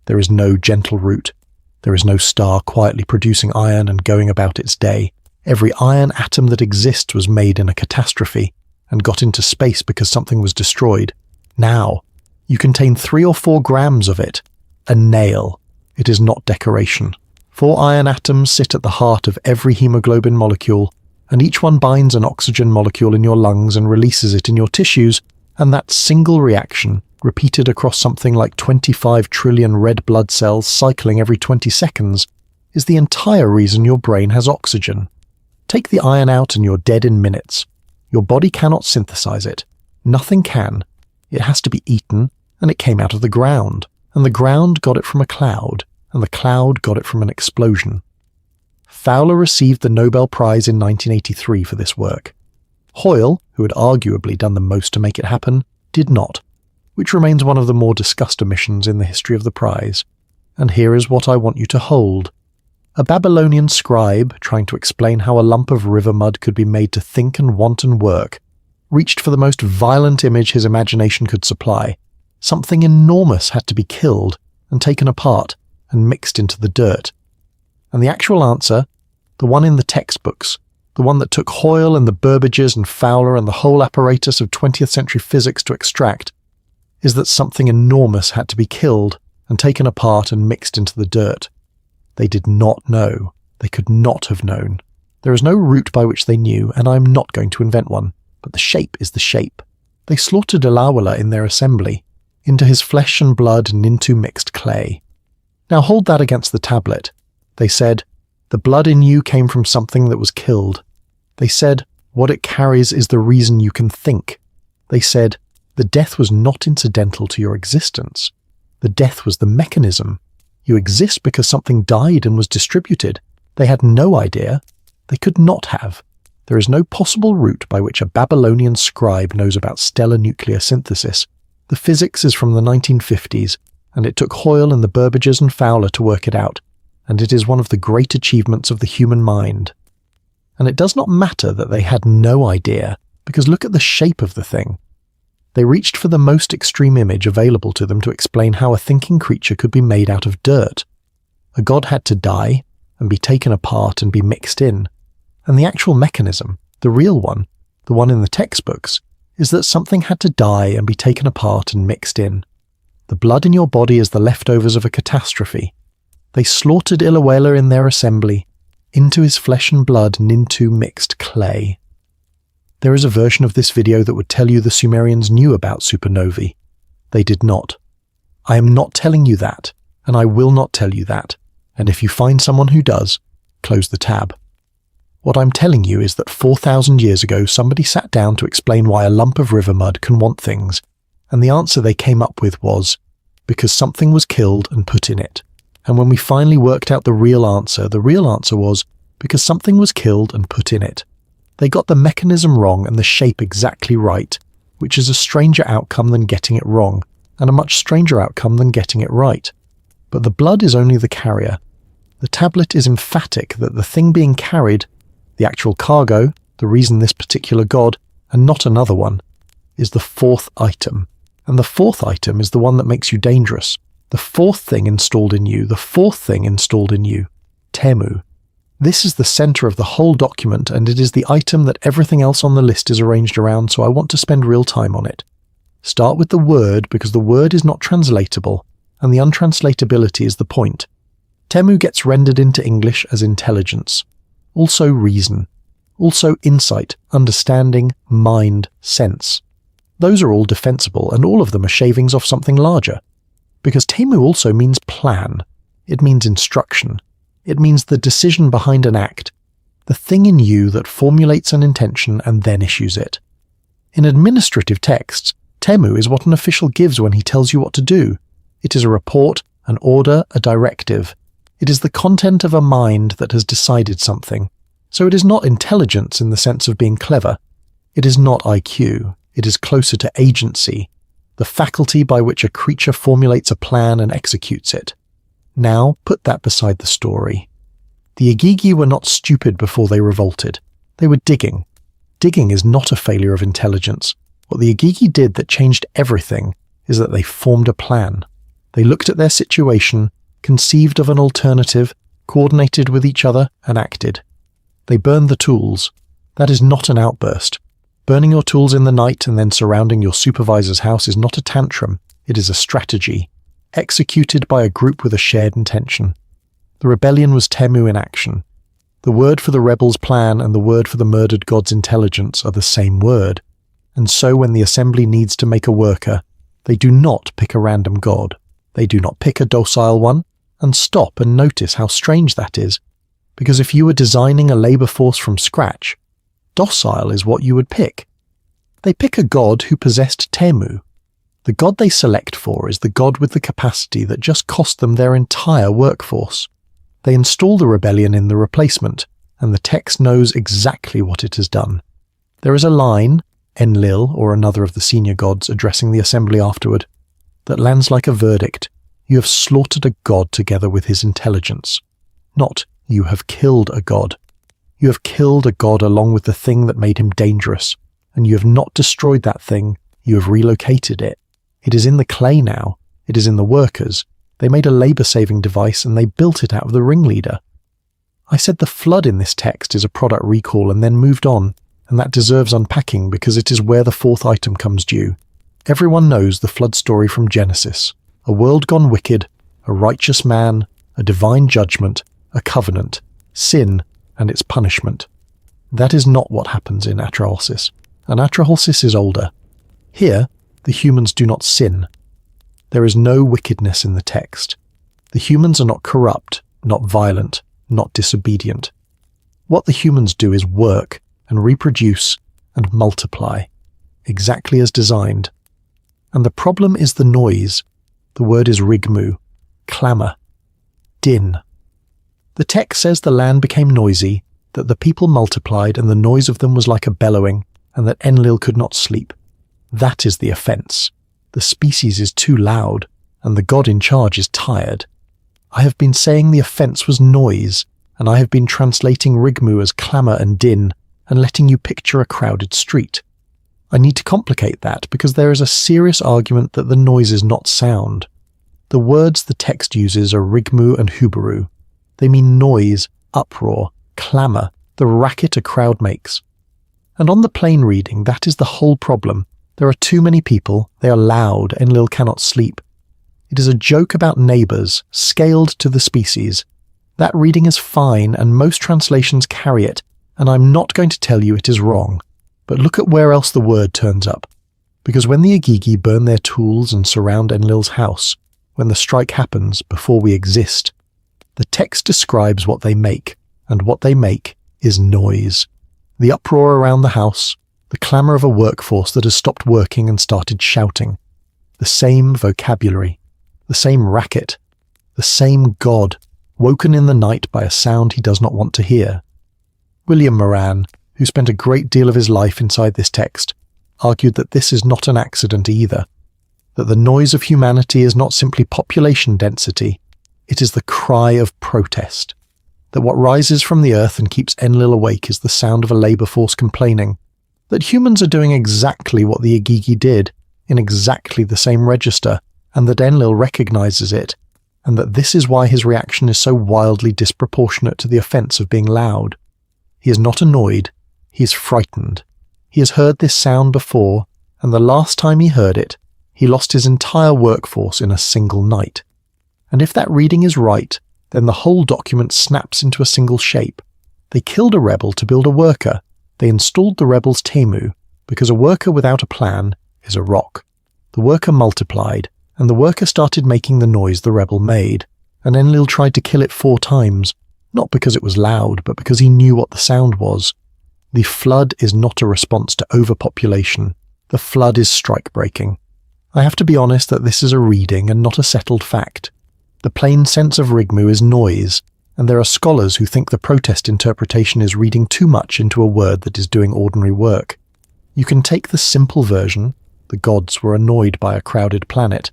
A: There is no gentle route. There is no star quietly producing iron and going about its day. Every iron atom that exists was made in a catastrophe and got into space because something was destroyed. Now, you contain 3 or 4 grams of it. A nail. It is not decoration. 4 iron atoms sit at the heart of every hemoglobin molecule, and each one binds an oxygen molecule in your lungs and releases it in your tissues, And that single reaction, repeated across something like 25 trillion red blood cells cycling every 20 seconds, is the entire reason your brain has oxygen. Take the iron out and you're dead in minutes. Your body cannot synthesize it. Nothing can. It has to be eaten, and it came out of the ground, and the ground got it from a cloud, and the cloud got it from an explosion. Fowler received the Nobel Prize in 1983 for this work. Hoyle, who had arguably done the most to make it happen, did not, which remains one of the more discussed omissions in the history of the prize. And here is what I want you to hold. A Babylonian scribe, trying to explain how a lump of river mud could be made to think and want and work, reached for the most violent image his imagination could supply. Something enormous had to be killed and taken apart and mixed into the dirt. And the actual answer, the one in the textbooks, the one that took Hoyle and the Burbages and Fowler and the whole apparatus of 20th century physics to extract, is that something enormous had to be killed and taken apart and mixed into the dirt. They did not know. They could not have known. There is no route by which they knew, and I am not going to invent one, but the shape is the shape. They slaughtered Elawala in their assembly, into his flesh and blood and into mixed clay. Now hold that against the tablet. They said, the blood in you came from something that was killed. They said, what it carries is the reason you can think. They said, the death was not incidental to your existence. The death was the mechanism. You exist because something died and was distributed. They had no idea. They could not have. There is no possible route by which a Babylonian scribe knows about stellar nuclear synthesis. The physics is from the 1950s, and it took Hoyle and the Burbages and Fowler to work it out, and it is one of the great achievements of the human mind. And it does not matter that they had no idea, because look at the shape of the thing. They reached for the most extreme image available to them to explain how a thinking creature could be made out of dirt. A god had to die, and be taken apart and be mixed in. And the actual mechanism, the real one, the one in the textbooks, is that something had to die and be taken apart and mixed in. The blood in your body is the leftovers of a catastrophe. They slaughtered Elawala in their assembly, into his flesh and blood and into mixed clay. There is a version of this video that would tell you the Sumerians knew about supernovae. They did not. I am not telling you that, and I will not tell you that, and if you find someone who does, close the tab. What I'm telling you is that 4,000 years ago somebody sat down to explain why a lump of river mud can want things, and the answer they came up with was, because something was killed and put in it. And when we finally worked out the real answer was, because something was killed and put in it. They got the mechanism wrong and the shape exactly right, which is a stranger outcome than getting it wrong, and a much stranger outcome than getting it right. But the blood is only the carrier. The tablet is emphatic that the thing being carried, the actual cargo, the reason this particular god, and not another one, is the fourth item. And the fourth item is the one that makes you dangerous. The fourth thing installed in you, Temu. This is the center of the whole document, and it is the item that everything else on the list is arranged around, so I want to spend real time on it. Start with the word, because the word is not translatable, and the untranslatability is the point. Temu gets rendered into English as intelligence, also reason, also insight, understanding, mind, sense. Those are all defensible, and all of them are shavings off something larger. Because Temu also means plan. It means instruction. It means the decision behind an act, the thing in you that formulates an intention and then issues it. In administrative texts, Temu is what an official gives when he tells you what to do. It is a report, an order, a directive. It is the content of a mind that has decided something. So it is not intelligence in the sense of being clever. It is not IQ. It is closer to agency, the faculty by which a creature formulates a plan and executes it. Now, put that beside the story. The Igigi were not stupid before they revolted. They were digging. Digging is not a failure of intelligence. What the Igigi did that changed everything is that they formed a plan. They looked at their situation, conceived of an alternative, coordinated with each other, and acted. They burned the tools. That is not an outburst. Burning your tools in the night and then surrounding your supervisor's house is not a tantrum. It is a strategy, executed by a group with a shared intention. The rebellion was Temu in action. The word for the rebels' plan and the word for the murdered god's intelligence are the same word, And so when the assembly needs to make a worker, they do not pick a random god. They do not pick a docile one, and stop and notice how strange that is. Because if you were designing a labor force from scratch, docile is what you would pick. They pick a god who possessed Temu. The god they select for is the god with the capacity that just cost them their entire workforce. They install the rebellion in the replacement, and the text knows exactly what it has done. There is a line, Enlil or another of the senior gods addressing the assembly afterward, that lands like a verdict. You have slaughtered a god together with his intelligence. Not, you have killed a god. You have killed a god along with the thing that made him dangerous, and you have not destroyed that thing, you have relocated it. It is in the clay now. It is in the workers. They made a labor-saving device and they built it out of the ringleader. I said the flood in this text is a product recall and then moved on, and that deserves unpacking because it is where the fourth item comes due. Everyone knows the flood story from Genesis. A world gone wicked, a righteous man, a divine judgment, a covenant, sin, and its punishment. That is not what happens in Atrahasis, and Atrahasis is older. Here, the humans do not sin. There is no wickedness in the text. The humans are not corrupt, not violent, not disobedient. What the humans do is work and reproduce and multiply, exactly as designed. And the problem is the noise. The word is rigmu, clamour, din. The text says the land became noisy, that the people multiplied and the noise of them was like a bellowing, and that Enlil could not sleep. That is the offence. The species is too loud, and the god in charge is tired. I have been saying the offence was noise, and I have been translating rigmu as clamour and din, and letting you picture a crowded street. I need to complicate that because there is a serious argument that the noise is not sound. The words the text uses are rigmu and hubaru. They mean noise, uproar, clamour, the racket a crowd makes. And on the plain reading, that is the whole problem. There are too many people, they are loud, Enlil cannot sleep. It is a joke about neighbours, scaled to the species. That reading is fine and most translations carry it, and I'm not going to tell you it is wrong. But look at where else the word turns up. Because when the Igigi burn their tools and surround Enlil's house, when the strike happens before we exist, the text describes what they make, and what they make is noise. The uproar around the house, the clamour of a workforce that has stopped working and started shouting. The same vocabulary, the same racket, the same god, woken in the night by a sound he does not want to hear. William Moran, who spent a great deal of his life inside this text, argued that this is not an accident either, that the noise of humanity is not simply population density, it is the cry of protest, that what rises from the earth and keeps Enlil awake is the sound of a labour force complaining, that humans are doing exactly what the Igigi did, in exactly the same register, and that Enlil recognises it, and that this is why his reaction is so wildly disproportionate to the offence of being loud. He is not annoyed, he is frightened. He has heard this sound before, and the last time he heard it, he lost his entire workforce in a single night. And if that reading is right, then the whole document snaps into a single shape. They killed a rebel to build a worker. They installed the rebel's Temu, because a worker without a plan is a rock. The worker multiplied, and the worker started making the noise the rebel made, and Enlil tried to kill it 4 times, not because it was loud, but because he knew what the sound was. The flood is not a response to overpopulation. The flood is strike-breaking. I have to be honest that this is a reading and not a settled fact. The plain sense of rigmu is noise, and there are scholars who think the protest interpretation is reading too much into a word that is doing ordinary work. You can take the simple version, the gods were annoyed by a crowded planet,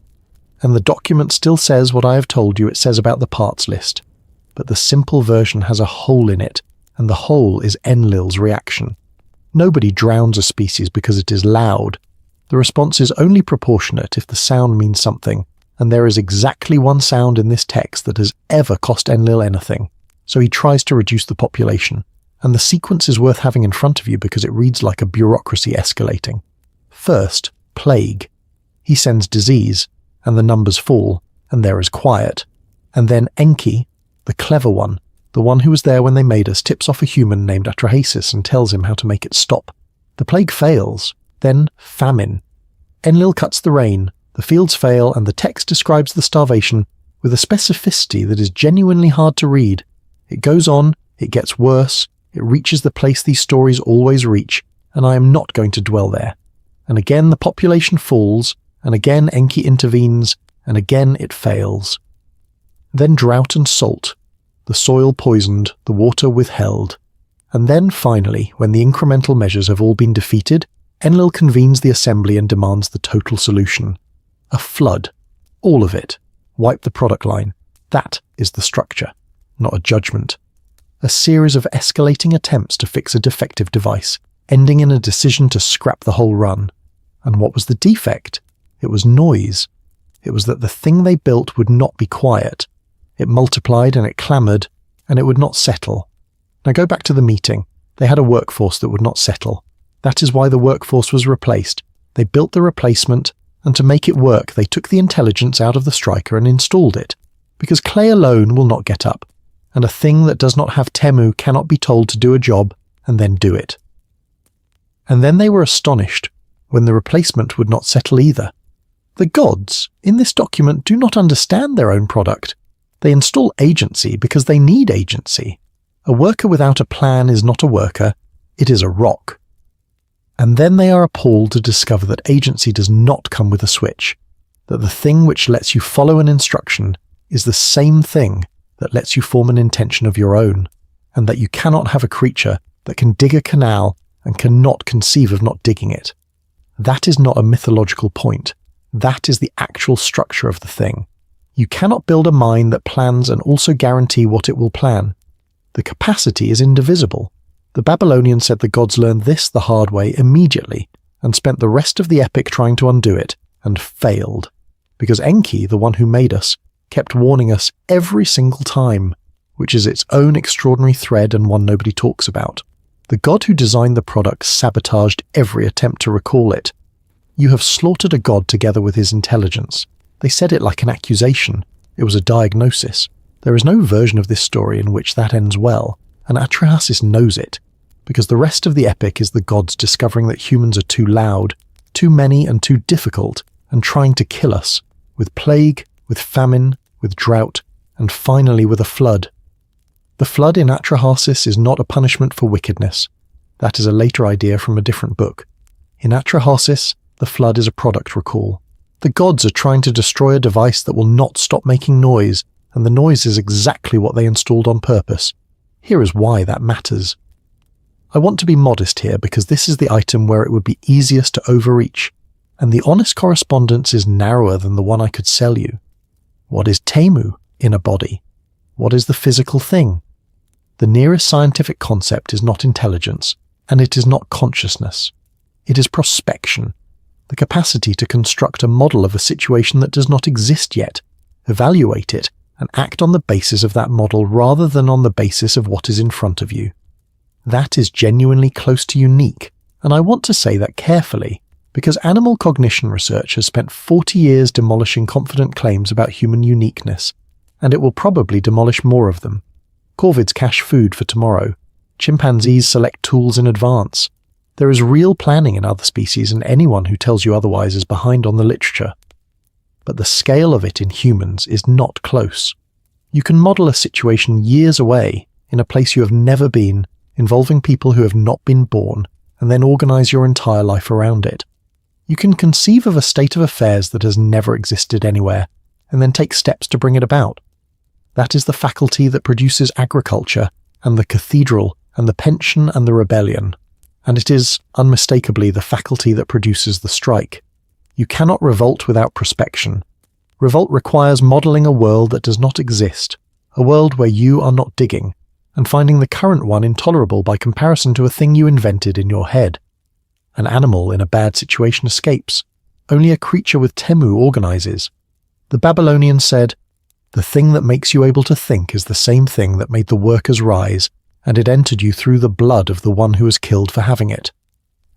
A: and the document still says what I have told you it says about the parts list. But the simple version has a hole in it, and the hole is Enlil's reaction. Nobody drowns a species because it is loud. The response is only proportionate if the sound means something, and there is exactly one sound in this text that has ever cost Enlil anything, so he tries to reduce the population, and the sequence is worth having in front of you because it reads like a bureaucracy escalating. First, plague. He sends disease, and the numbers fall, and there is quiet. And then Enki, the clever one, the one who was there when they made us, tips off a human named Atrahasis and tells him how to make it stop. The plague fails. Then famine. Enlil cuts the rain, the fields fail, and the text describes the starvation with a specificity that is genuinely hard to read. It goes on, it gets worse, it reaches the place these stories always reach, and I am not going to dwell there. And again the population falls, and again Enki intervenes, and again it fails. Then drought and salt, the soil poisoned, the water withheld. And then finally, when the incremental measures have all been defeated, Enlil convenes the assembly and demands the total solution. A flood. All of it. Wipe the product line. That is the structure, not a judgment. A series of escalating attempts to fix a defective device, ending in a decision to scrap the whole run. And what was the defect? It was noise. It was that the thing they built would not be quiet. It multiplied and it clamoured, and it would not settle. Now go back to the meeting. They had a workforce that would not settle. That is why the workforce was replaced. They built the replacement, and to make it work they took the intelligence out of the striker and installed it. Because clay alone will not get up, and a thing that does not have Temu cannot be told to do a job and then do it. And then they were astonished when the replacement would not settle either. The gods, in this document, do not understand their own product. They install agency because they need agency. A worker without a plan is not a worker, it is a rock. And then they are appalled to discover that agency does not come with a switch, that the thing which lets you follow an instruction is the same thing that lets you form an intention of your own, and that you cannot have a creature that can dig a canal and cannot conceive of not digging it. That is not a mythological point. That is the actual structure of the thing. You cannot build a mind that plans and also guarantee what it will plan. The capacity is indivisible. The Babylonians said the gods learned this the hard way immediately, and spent the rest of the epic trying to undo it, and failed. Because Enki, the one who made us, kept warning us every single time, which is its own extraordinary thread and one nobody talks about. The god who designed the product sabotaged every attempt to recall it. You have slaughtered a god together with his intelligence. They said it like an accusation. It was a diagnosis. There is no version of this story in which that ends well, and Atrahasis knows it, because the rest of the epic is the gods discovering that humans are too loud, too many and too difficult, and trying to kill us, with plague, with famine, with drought, and finally with a flood. The flood in Atrahasis is not a punishment for wickedness. That is a later idea from a different book. In Atrahasis, the flood is a product recall. The gods are trying to destroy a device that will not stop making noise, and the noise is exactly what they installed on purpose. Here is why that matters. I want to be modest here because this is the item where it would be easiest to overreach, and the honest correspondence is narrower than the one I could sell you. What is Temu in a body? What is the physical thing? The nearest scientific concept is not intelligence, and it is not consciousness. It is prospection, the capacity to construct a model of a situation that does not exist yet, evaluate it, and act on the basis of that model rather than on the basis of what is in front of you. That is genuinely close to unique, and I want to say that carefully, because animal cognition research has spent 40 years demolishing confident claims about human uniqueness, and it will probably demolish more of them. Corvids cache food for tomorrow. Chimpanzees select tools in advance. There is real planning in other species, and anyone who tells you otherwise is behind on the literature. But the scale of it in humans is not close. You can model a situation years away, in a place you have never been, involving people who have not been born, and then organize your entire life around it. You can conceive of a state of affairs that has never existed anywhere, and then take steps to bring it about. That is the faculty that produces agriculture, and the cathedral, and the pension, and the rebellion. And it is, unmistakably, the faculty that produces the strike. You cannot revolt without prospection. Revolt requires modelling a world that does not exist, a world where you are not digging, and finding the current one intolerable by comparison to a thing you invented in your head. An animal in a bad situation escapes. Only a creature with Temu organizes. The Babylonians said, "The thing that makes you able to think is the same thing that made the workers rise, and it entered you through the blood of the one who was killed for having it."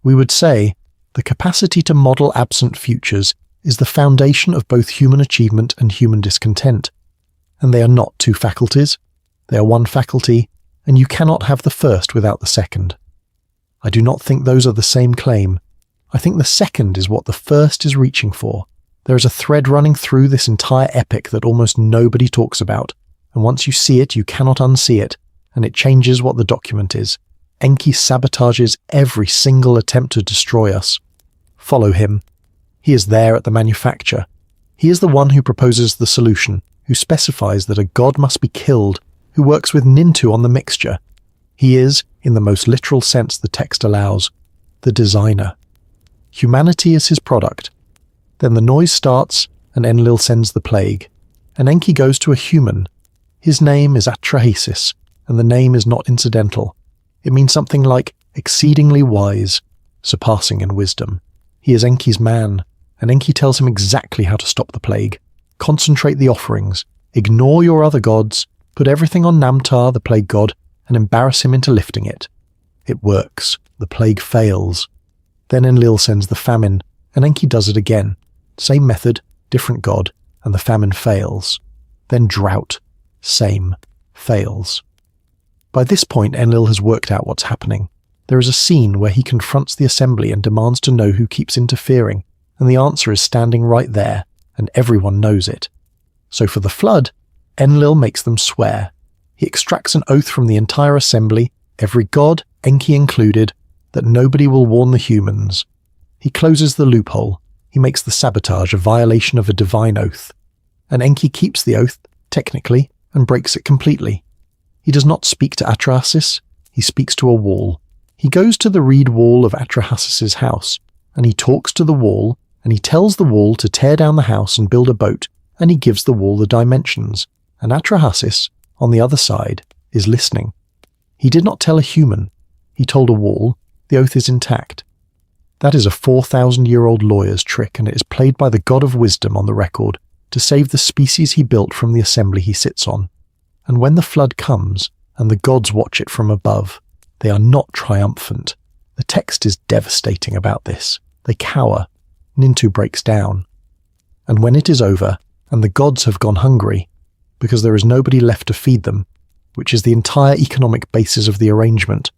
A: We would say, the capacity to model absent futures is the foundation of both human achievement and human discontent. And they are not two faculties. They are one faculty, and you cannot have the first without the second. I do not think those are the same claim. I think the second is what the first is reaching for. There is a thread running through this entire epic that almost nobody talks about, and once you see it, you cannot unsee it, and it changes what the document is. Enki sabotages every single attempt to destroy us. Follow him. He is there at the manufacture. He is the one who proposes the solution, who specifies that a god must be killed, who works with Nintu on the mixture. He is, in the most literal sense the text allows, the designer. Humanity is his product. Then the noise starts, and Enlil sends the plague. And Enki goes to a human. His name is Atrahasis, and the name is not incidental. It means something like exceedingly wise, surpassing in wisdom. He is Enki's man, and Enki tells him exactly how to stop the plague. Concentrate the offerings, ignore your other gods, put everything on Namtar, the plague god, and embarrass him into lifting it. It works. The plague fails. Then Enlil sends the famine, and Enki does it again. Same method, different god, and the famine fails. Then drought. Same. Fails. By this point, Enlil has worked out what's happening. There is a scene where he confronts the assembly and demands to know who keeps interfering, and the answer is standing right there, and everyone knows it. So for the flood, Enlil makes them swear. He extracts an oath from the entire assembly, every god, Enki included, that nobody will warn the humans. He closes the loophole. He makes the sabotage a violation of a divine oath. And Enki keeps the oath, technically, and breaks it completely. He does not speak to Atrahasis, he speaks to a wall. He goes to the reed wall of Atrahasis's house, and he talks to the wall, and he tells the wall to tear down the house and build a boat, and he gives the wall the dimensions. And Atrahasis, on the other side, is listening. He did not tell a human. He told a wall. The oath is intact. That is a 4,000-year-old lawyer's trick, and it is played by the god of wisdom on the record to save the species he built from the assembly he sits on. And when the flood comes, and the gods watch it from above, they are not triumphant. The text is devastating about this. They cower. Nintu breaks down. And when it is over, and the gods have gone hungry, because there is nobody left to feed them, which is the entire economic basis of the arrangement,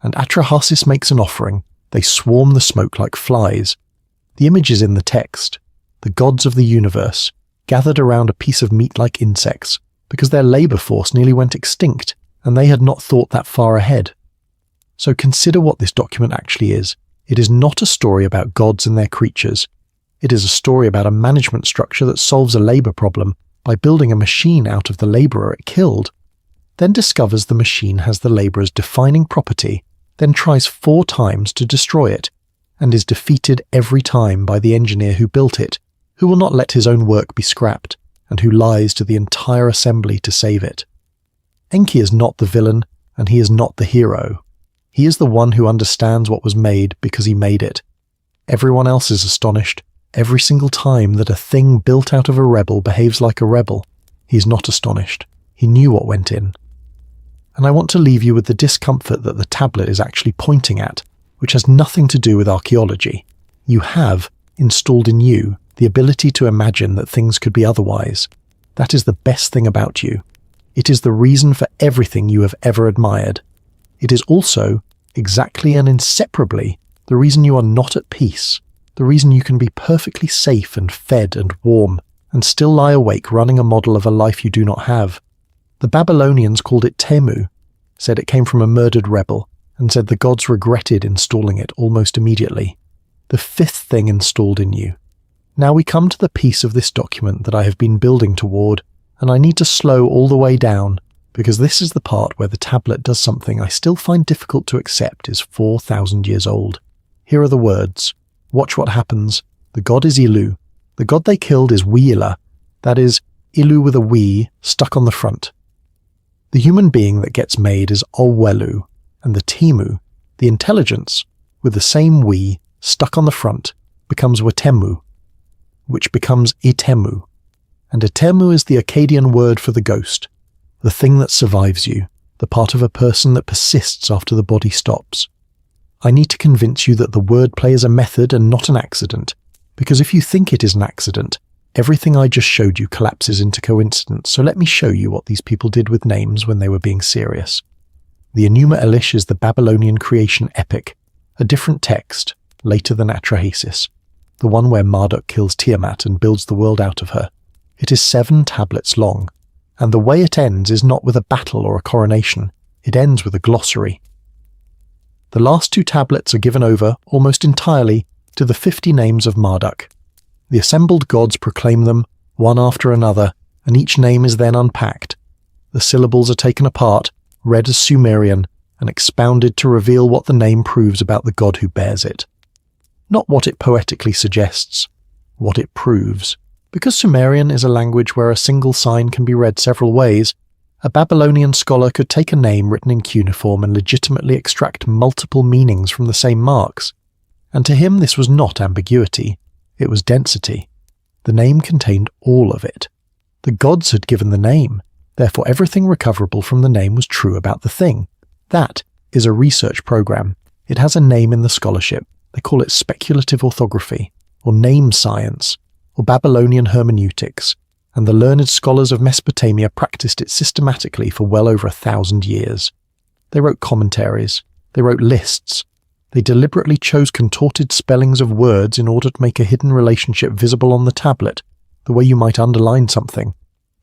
A: and Atrahasis makes an offering, they swarm the smoke like flies. The image is in the text. The gods of the universe, gathered around a piece of meat like insects, because their labour force nearly went extinct, and they had not thought that far ahead. So consider what this document actually is. It is not a story about gods and their creatures. It is a story about a management structure that solves a labour problem by building a machine out of the labourer it killed, then discovers the machine has the labourer's defining property, then tries 4 times to destroy it, and is defeated every time by the engineer who built it, who will not let his own work be scrapped, and who lies to the entire assembly to save it. Enki is not the villain, and he is not the hero. He is the one who understands what was made because he made it. Everyone else is astonished every single time that a thing built out of a rebel behaves like a rebel. He is not astonished. He knew what went in. And I want to leave you with the discomfort that the tablet is actually pointing at, which has nothing to do with archaeology. You have, installed in you, the ability to imagine that things could be otherwise. That is the best thing about you. It is the reason for everything you have ever admired. It is also, exactly and inseparably, the reason you are not at peace, the reason you can be perfectly safe and fed and warm, and still lie awake running a model of a life you do not have. The Babylonians called it Temu, said it came from a murdered rebel, and said the gods regretted installing it almost immediately. The 5th thing installed in you. Now we come to the piece of this document that I have been building toward, and I need to slow all the way down, because this is the part where the tablet does something I still find difficult to accept is 4,000 years old. Here are the words. Watch what happens. The god is Ilu. The god they killed is Weila, that is, Ilu with a we stuck on the front. The human being that gets made is Olwelu, and the Timu, the intelligence, with the same we stuck on the front, becomes Watemu, which becomes Itemu. And Itemu is the Akkadian word for the ghost, the thing that survives you, the part of a person that persists after the body stops. I need to convince you that the wordplay is a method and not an accident, because if you think it is an accident, everything I just showed you collapses into coincidence, so let me show you what these people did with names when they were being serious. The Enuma Elish is the Babylonian creation epic, a different text, later than Atrahasis, the one where Marduk kills Tiamat and builds the world out of her. It is 7 tablets long, and the way it ends is not with a battle or a coronation, it ends with a glossary. The last 2 tablets are given over, almost entirely, to the 50 names of Marduk. The assembled gods proclaim them, one after another, and each name is then unpacked. The syllables are taken apart, read as Sumerian, and expounded to reveal what the name proves about the god who bears it. Not what it poetically suggests, what it proves. Because Sumerian is a language where a single sign can be read several ways, a Babylonian scholar could take a name written in cuneiform and legitimately extract multiple meanings from the same marks. And to him this was not ambiguity, it was density. The name contained all of it. The gods had given the name, therefore everything recoverable from the name was true about the thing. That is a research program. It has a name in the scholarship. They call it speculative orthography, or name science, or Babylonian hermeneutics, and the learned scholars of Mesopotamia practiced it systematically for well over 1,000 years. They wrote commentaries, they wrote lists, they deliberately chose contorted spellings of words in order to make a hidden relationship visible on the tablet, the way you might underline something.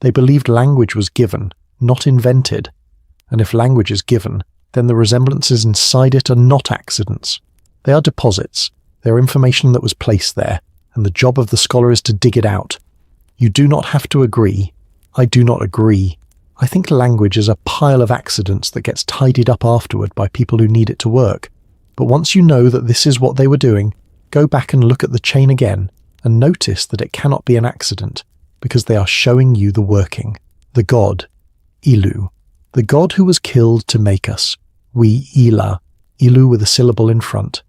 A: They believed language was given, not invented, and if language is given, then the resemblances inside it are not accidents. They are deposits, they are information that was placed there, and the job of the scholar is to dig it out. You do not have to agree. I do not agree. I think language is a pile of accidents that gets tidied up afterward by people who need it to work. But once you know that this is what they were doing, go back and look at the chain again and notice that it cannot be an accident, because they are showing you the working. The god, Ilu, the god who was killed to make us, we Ila, Ilu with a syllable in front.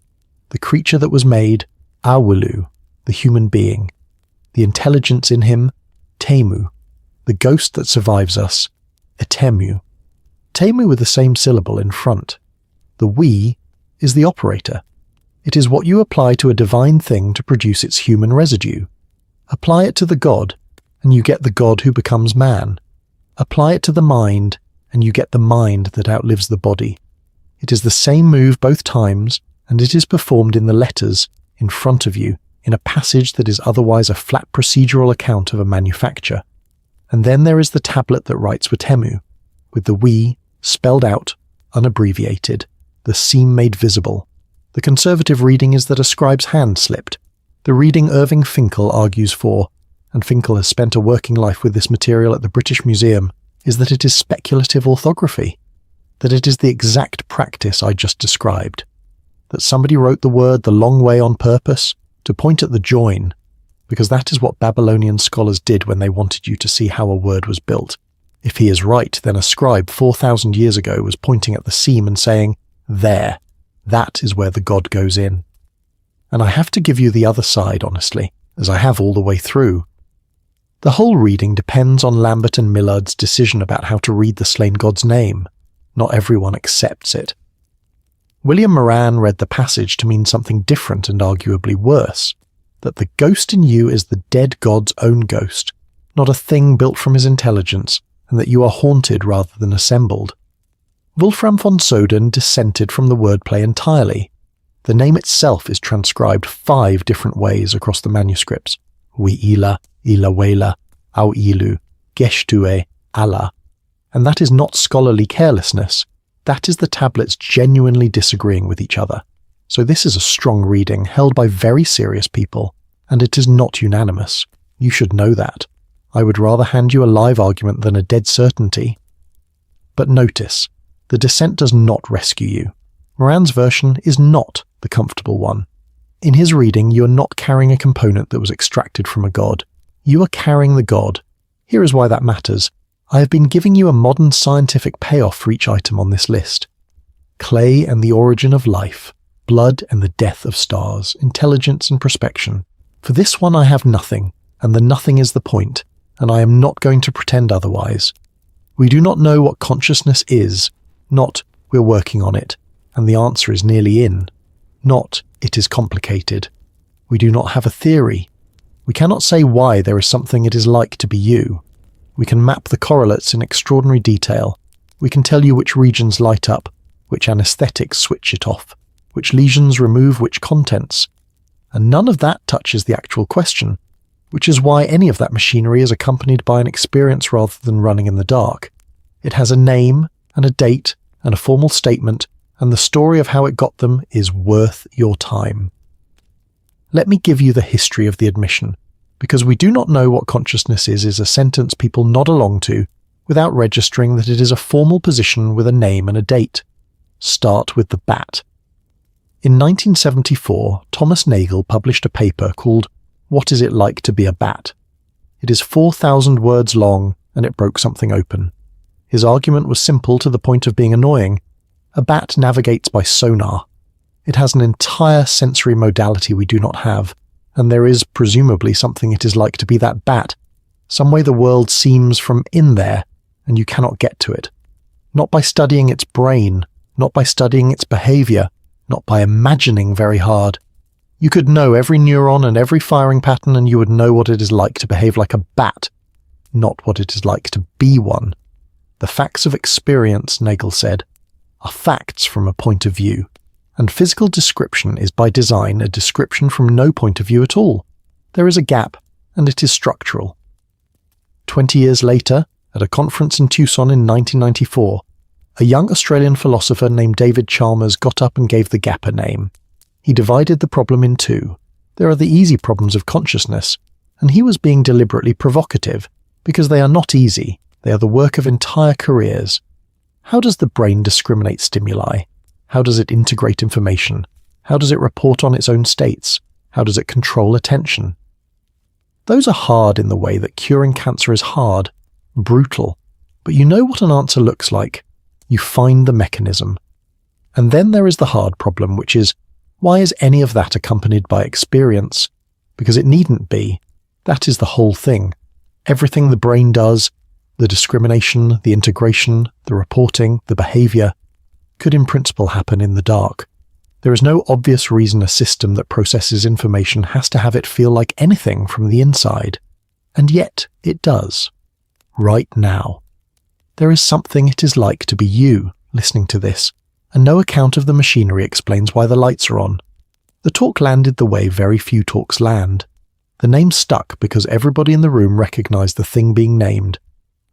A: The creature that was made, Awulu, the human being. The intelligence in him, Temu. The ghost that survives us, Etemu. Temu with the same syllable in front. The we is the operator. It is what you apply to a divine thing to produce its human residue. Apply it to the god, and you get the god who becomes man. Apply it to the mind, and you get the mind that outlives the body. It is the same move both times, and it is performed in the letters in front of you, in a passage that is otherwise a flat procedural account of a manufacture. And then there is the tablet that writes Temu, with the we spelled out, unabbreviated, the seam made visible. The conservative reading is that a scribe's hand slipped. The reading Irving Finkel argues for, and Finkel has spent a working life with this material at the British Museum, is that it is speculative orthography, that it is the exact practice I just described, that somebody wrote the word the long way on purpose, to point at the join, because that is what Babylonian scholars did when they wanted you to see how a word was built. If he is right, then a scribe 4,000 years ago was pointing at the seam and saying, there, that is where the god goes in. And I have to give you the other side, honestly, as I have all the way through. The whole reading depends on Lambert and Millard's decision about how to read the slain god's name. Not everyone accepts it. William Moran read the passage to mean something different and arguably worse, that the ghost in you is the dead god's own ghost, not a thing built from his intelligence, and that you are haunted rather than assembled. Wolfram von Soden dissented from the wordplay entirely. The name itself is transcribed 5 different ways across the manuscripts: Wi'ila, Ilawela, Au-Ilu, Geshtue, Allah. And that is not scholarly carelessness. That is the tablets genuinely disagreeing with each other. So this is a strong reading held by very serious people, and it is not unanimous. You should know that. I would rather hand you a live argument than a dead certainty. But notice, the dissent does not rescue you. Moran's version is not the comfortable one. In his reading, you are not carrying a component that was extracted from a god. You are carrying the god. Here is why that matters. I have been giving you a modern scientific payoff for each item on this list. Clay and the origin of life, blood and the death of stars, intelligence and prospection. For this one I have nothing, and the nothing is the point, and I am not going to pretend otherwise. We do not know what consciousness is, not we're working on it, and the answer is nearly in, not it is complicated. We do not have a theory. We cannot say why there is something it is like to be you. We can map the correlates in extraordinary detail. We can tell you which regions light up, which anesthetics switch it off, which lesions remove which contents. And none of that touches the actual question, which is why any of that machinery is accompanied by an experience rather than running in the dark. It has a name and a date and a formal statement, and the story of how it got them is worth your time. Let me give you the history of the admission, because we do not know what consciousness is a sentence people nod along to without registering that it is a formal position with a name and a date. Start with the bat. In 1974, Thomas Nagel published a paper called What Is It Like to Be a Bat? It is 4,000 words long, and it broke something open. His argument was simple to the point of being annoying. A bat navigates by sonar. It has an entire sensory modality we do not have, and there is presumably something it is like to be that bat, some way the world seems from in there, and you cannot get to it. Not by studying its brain, not by studying its behavior, not by imagining very hard. You could know every neuron and every firing pattern, and you would know what it is like to behave like a bat, not what it is like to be one. The facts of experience, Nagel said, are facts from a point of view, and physical description is by design a description from no point of view at all. There is a gap, and it is structural. 20 years later, at a conference in Tucson in 1994, a young Australian philosopher named David Chalmers got up and gave the gap a name. He divided the problem in two. There are the easy problems of consciousness, and he was being deliberately provocative, because they are not easy. They are the work of entire careers. How does the brain discriminate stimuli? How does it integrate information? How does it report on its own states? How does it control attention? Those are hard in the way that curing cancer is hard, brutal, but you know what an answer looks like. You find the mechanism. And then there is the hard problem, which is, why is any of that accompanied by experience? Because it needn't be. That is the whole thing. Everything the brain does, the discrimination, the integration, the reporting, the behavior, could in principle happen in the dark. There is no obvious reason a system that processes information has to have it feel like anything from the inside. And yet it does. Right now. There is something it is like to be you, listening to this, and no account of the machinery explains why the lights are on. The talk landed the way very few talks land. The name stuck because everybody in the room recognized the thing being named.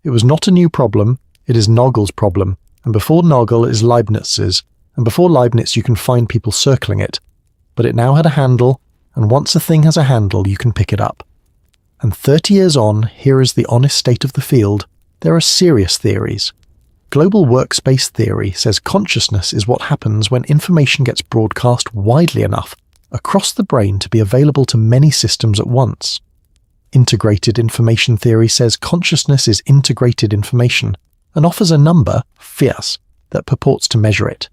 A: It was not a new problem, it is Nagel's problem, and before Nagel is Leibniz's, and before Leibniz you can find people circling it. But it now had a handle, and once a thing has a handle you can pick it up. And 30 years on, here is the honest state of the field. There are serious theories. Global workspace theory says consciousness is what happens when information gets broadcast widely enough across the brain to be available to many systems at once. Integrated information theory says consciousness is integrated information and offers a number, fierce, that purports to measure it.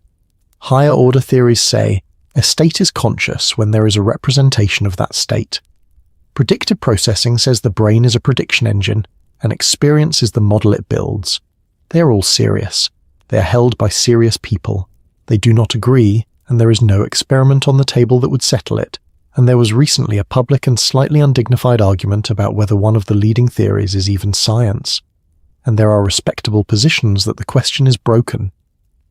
A: Higher order theories say a state is conscious when there is a representation of that state. Predictive processing says the brain is a prediction engine and experience is the model it builds. They are all serious. They are held by serious people. They do not agree, and there is no experiment on the table that would settle it. And there was recently a public and slightly undignified argument about whether one of the leading theories is even science. And there are respectable positions that the question is broken.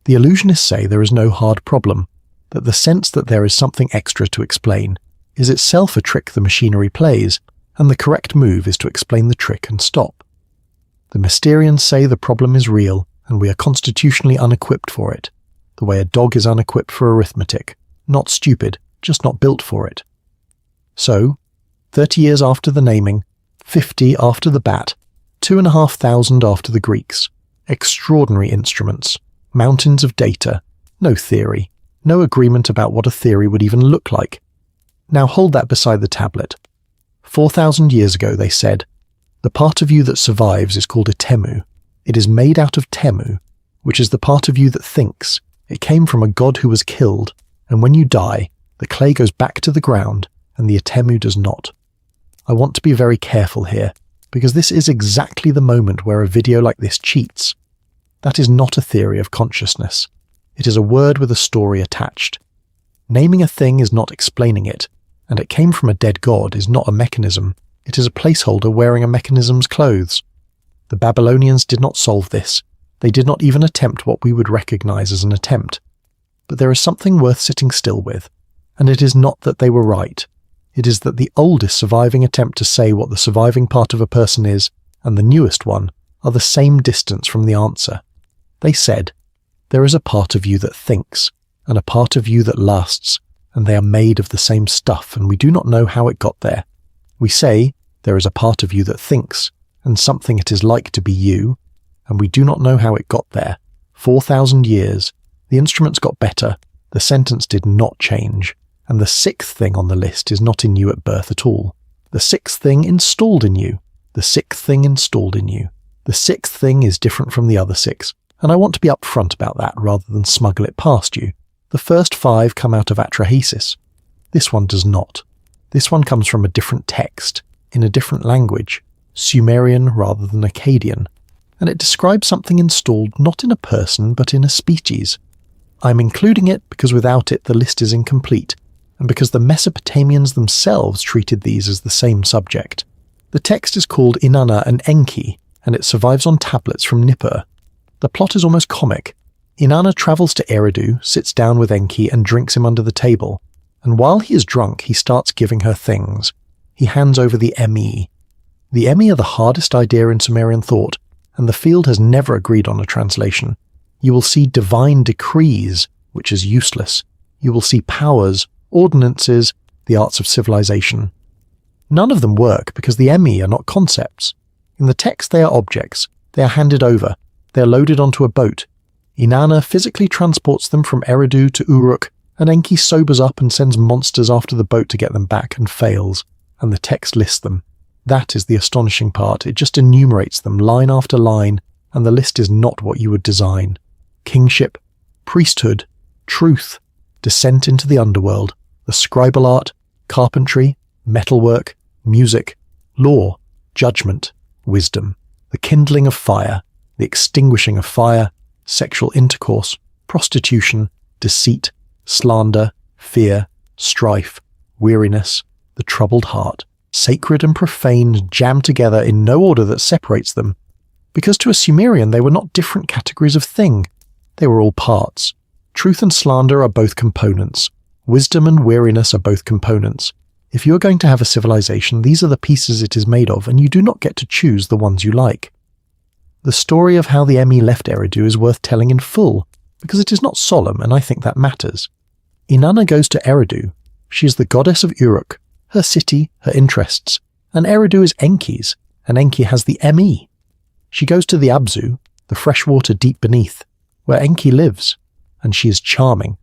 A: The illusionists say there is no hard problem, that the sense that there is something extra to explain is itself a trick the machinery plays, and the correct move is to explain the trick and stop. The Mysterians say the problem is real, and we are constitutionally unequipped for it, the way a dog is unequipped for arithmetic, not stupid, just not built for it. So, 30 years after the naming, 50 after the bat, 2,500 after the Greeks, extraordinary instruments, mountains of data, no theory, no agreement about what a theory would even look like. Now hold that beside the tablet. 4,000 years ago they said, the part of you that survives is called a temu. It is made out of temu, which is the part of you that thinks. It came from a god who was killed, and when you die, the clay goes back to the ground, and the atemu does not. I want to be very careful here, because this is exactly the moment where a video like this cheats. That is not a theory of consciousness. It is a word with a story attached. Naming a thing is not explaining it, and it came from a dead god is not a mechanism. It is a placeholder wearing a mechanism's clothes. The Babylonians did not solve this. They did not even attempt what we would recognize as an attempt. but there is something worth sitting still with, and it is not that they were right. It is that the oldest surviving attempt to say what the surviving part of a person is, and the newest one, are the same distance from the answer. They said, "There is a part of you that thinks, and a part of you that lasts, and they are made of the same stuff, and we do not know how it got there. We say, there is a part of you that thinks, and something it is like to be you, and we do not know how it got there. 4,000 years, the instruments got better, the sentence did not change, and the sixth thing on the list is not in you at birth at all. The sixth thing installed in you. The sixth thing installed in you. The sixth thing is different from the other six, and I want to be upfront about that rather than smuggle it past you. The first 5 come out of atrahasis. This one does not. This one comes from a different text, in a different language, Sumerian rather than Akkadian, and it describes something installed not in a person but in a species. I'm including it because without it the list is incomplete, and because the Mesopotamians themselves treated these as the same subject. The text is called Inanna and Enki, and it survives on tablets from Nippur. The plot is almost comic. Inanna travels to Eridu, sits down with Enki and drinks him under the table, and while he is drunk he starts giving her things. He hands over the Emi. The Emi are the hardest idea in Sumerian thought, and the field has never agreed on a translation. You will see divine decrees, which is useless. You will see powers, ordinances, the arts of civilization. None of them work because the Emi are not concepts. In the text they are objects. They are handed over. They are loaded onto a boat. Inanna physically transports them from Eridu to Uruk, and Enki sobers up and sends monsters after the boat to get them back and fails, and the text lists them. That is the astonishing part. It just enumerates them line after line, and the list is not what you would design. Kingship, priesthood, truth, descent into the underworld, the scribal art, carpentry, metalwork, music, law, judgment, wisdom, the kindling of fire, the extinguishing of fire, sexual intercourse, prostitution, deceit, slander, fear, strife, weariness, the troubled heart, sacred and profane jammed together in no order that separates them, because to a Sumerian they were not different categories of thing, they were all parts. Truth and slander are both components. Wisdom and weariness are both components. If you are going to have a civilization, these are the pieces it is made of, and you do not get to choose the ones you like. The story of how the Emi left Eridu is worth telling in full, because it is not solemn, and I think that matters. Inanna goes to Eridu. She is the goddess of Uruk, her city, her interests, and Eridu is Enki's, and Enki has the Emi. She goes to the Abzu, the fresh water deep beneath, where Enki lives, and she is charming.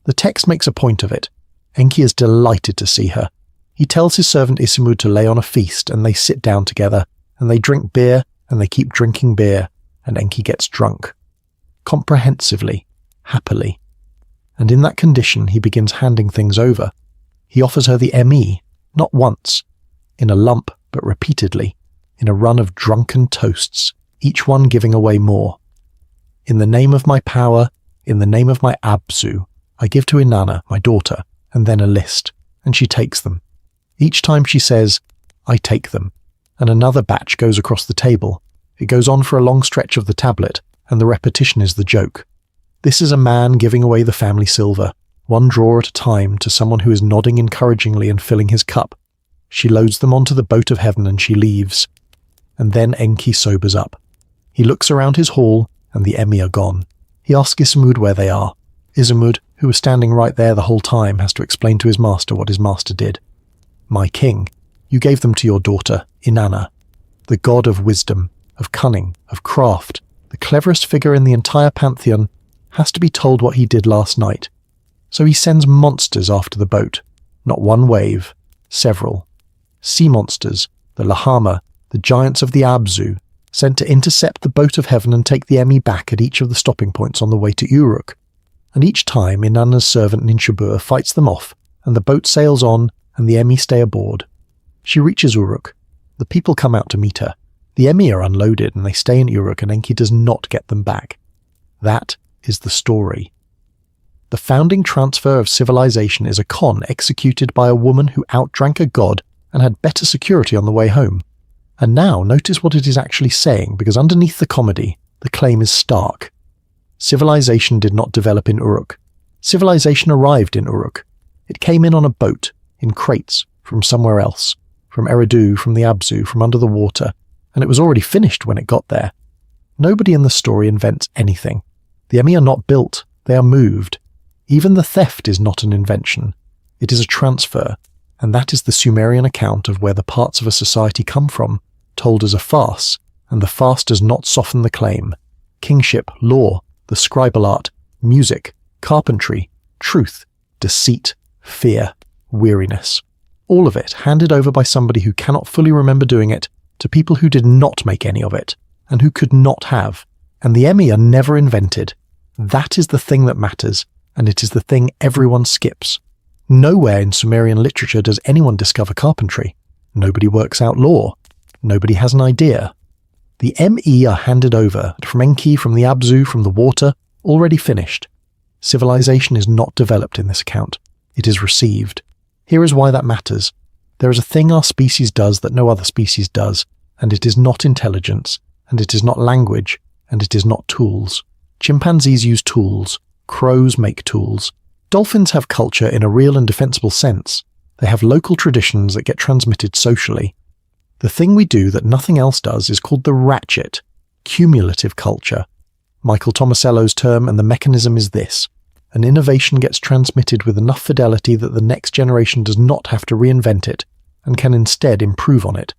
A: The text makes a point of it. Enki is delighted to see her. He tells his servant Isimud to lay on a feast, and they sit down together, and they drink beer, and they keep drinking beer, and Enki gets drunk. Comprehensively, happily. And in that condition he begins handing things over. He offers her the Emi, not once, in a lump, but repeatedly, in a run of drunken toasts, each one giving away more. In the name of my power, in the name of my Abzu, I give to Inanna, my daughter, and then a list, and she takes them. Each time she says, I take them, and another batch goes across the table. It goes on for a long stretch of the tablet, and the repetition is the joke. This is a man giving away the family silver, one drawer at a time, to someone who is nodding encouragingly and filling his cup. She loads them onto the boat of heaven and she leaves. And then Enki sobers up. He looks around his hall, and the Emi are gone. He asks Isimud where they are. Isimud, who was standing right there the whole time, has to explain to his master what his master did. My king, you gave them to your daughter, Inanna, the god of wisdom, of cunning, of craft, the cleverest figure in the entire pantheon, has to be told what he did last night. So he sends monsters after the boat. Not one wave, several. Sea monsters, the Lahama, the giants of the Abzu, sent to intercept the boat of heaven and take the Emi back at each of the stopping points on the way to Uruk. And each time Inanna's servant Ninshubur fights them off, and the boat sails on, and the Emi stay aboard. She reaches Uruk. The people come out to meet her. The Emi are unloaded, and they stay in Uruk, and Enki does not get them back. That is the story. The founding transfer of civilization is a con executed by a woman who outdrank a god and had better security on the way home. And now notice what it is actually saying, because underneath the comedy, the claim is stark. Civilization did not develop in Uruk. Civilization arrived in Uruk. It came in on a boat, in crates, from somewhere else, from Eridu, from the Abzu, from under the water, and it was already finished when it got there. Nobody in the story invents anything. The Emmy are not built, they are moved. Even the theft is not an invention. It is a transfer, and that is the Sumerian account of where the parts of a society come from, told as a farce, and the farce does not soften the claim. Kingship, law, the scribal art, music, carpentry, truth, deceit, fear, weariness. All of it handed over by somebody who cannot fully remember doing it to people who did not make any of it, and who could not have. And the Emmy are never invented. That is the thing that matters, and it is the thing everyone skips. Nowhere in Sumerian literature does anyone discover carpentry. Nobody works out law. Nobody has an idea. The ME are handed over from Enki, from the Abzu, from the water, already finished. Civilization is not developed in this account. It is received. Here is why that matters. There is a thing our species does that no other species does, and it is not intelligence, and it is not language, and it is not tools. Chimpanzees use tools. Crows make tools. Dolphins have culture in a real and defensible sense. They have local traditions that get transmitted socially. The thing we do that nothing else does is called the ratchet, cumulative culture. Michael Tomasello's term, and the mechanism is this. An innovation gets transmitted with enough fidelity that the next generation does not have to reinvent it, and can instead improve on it.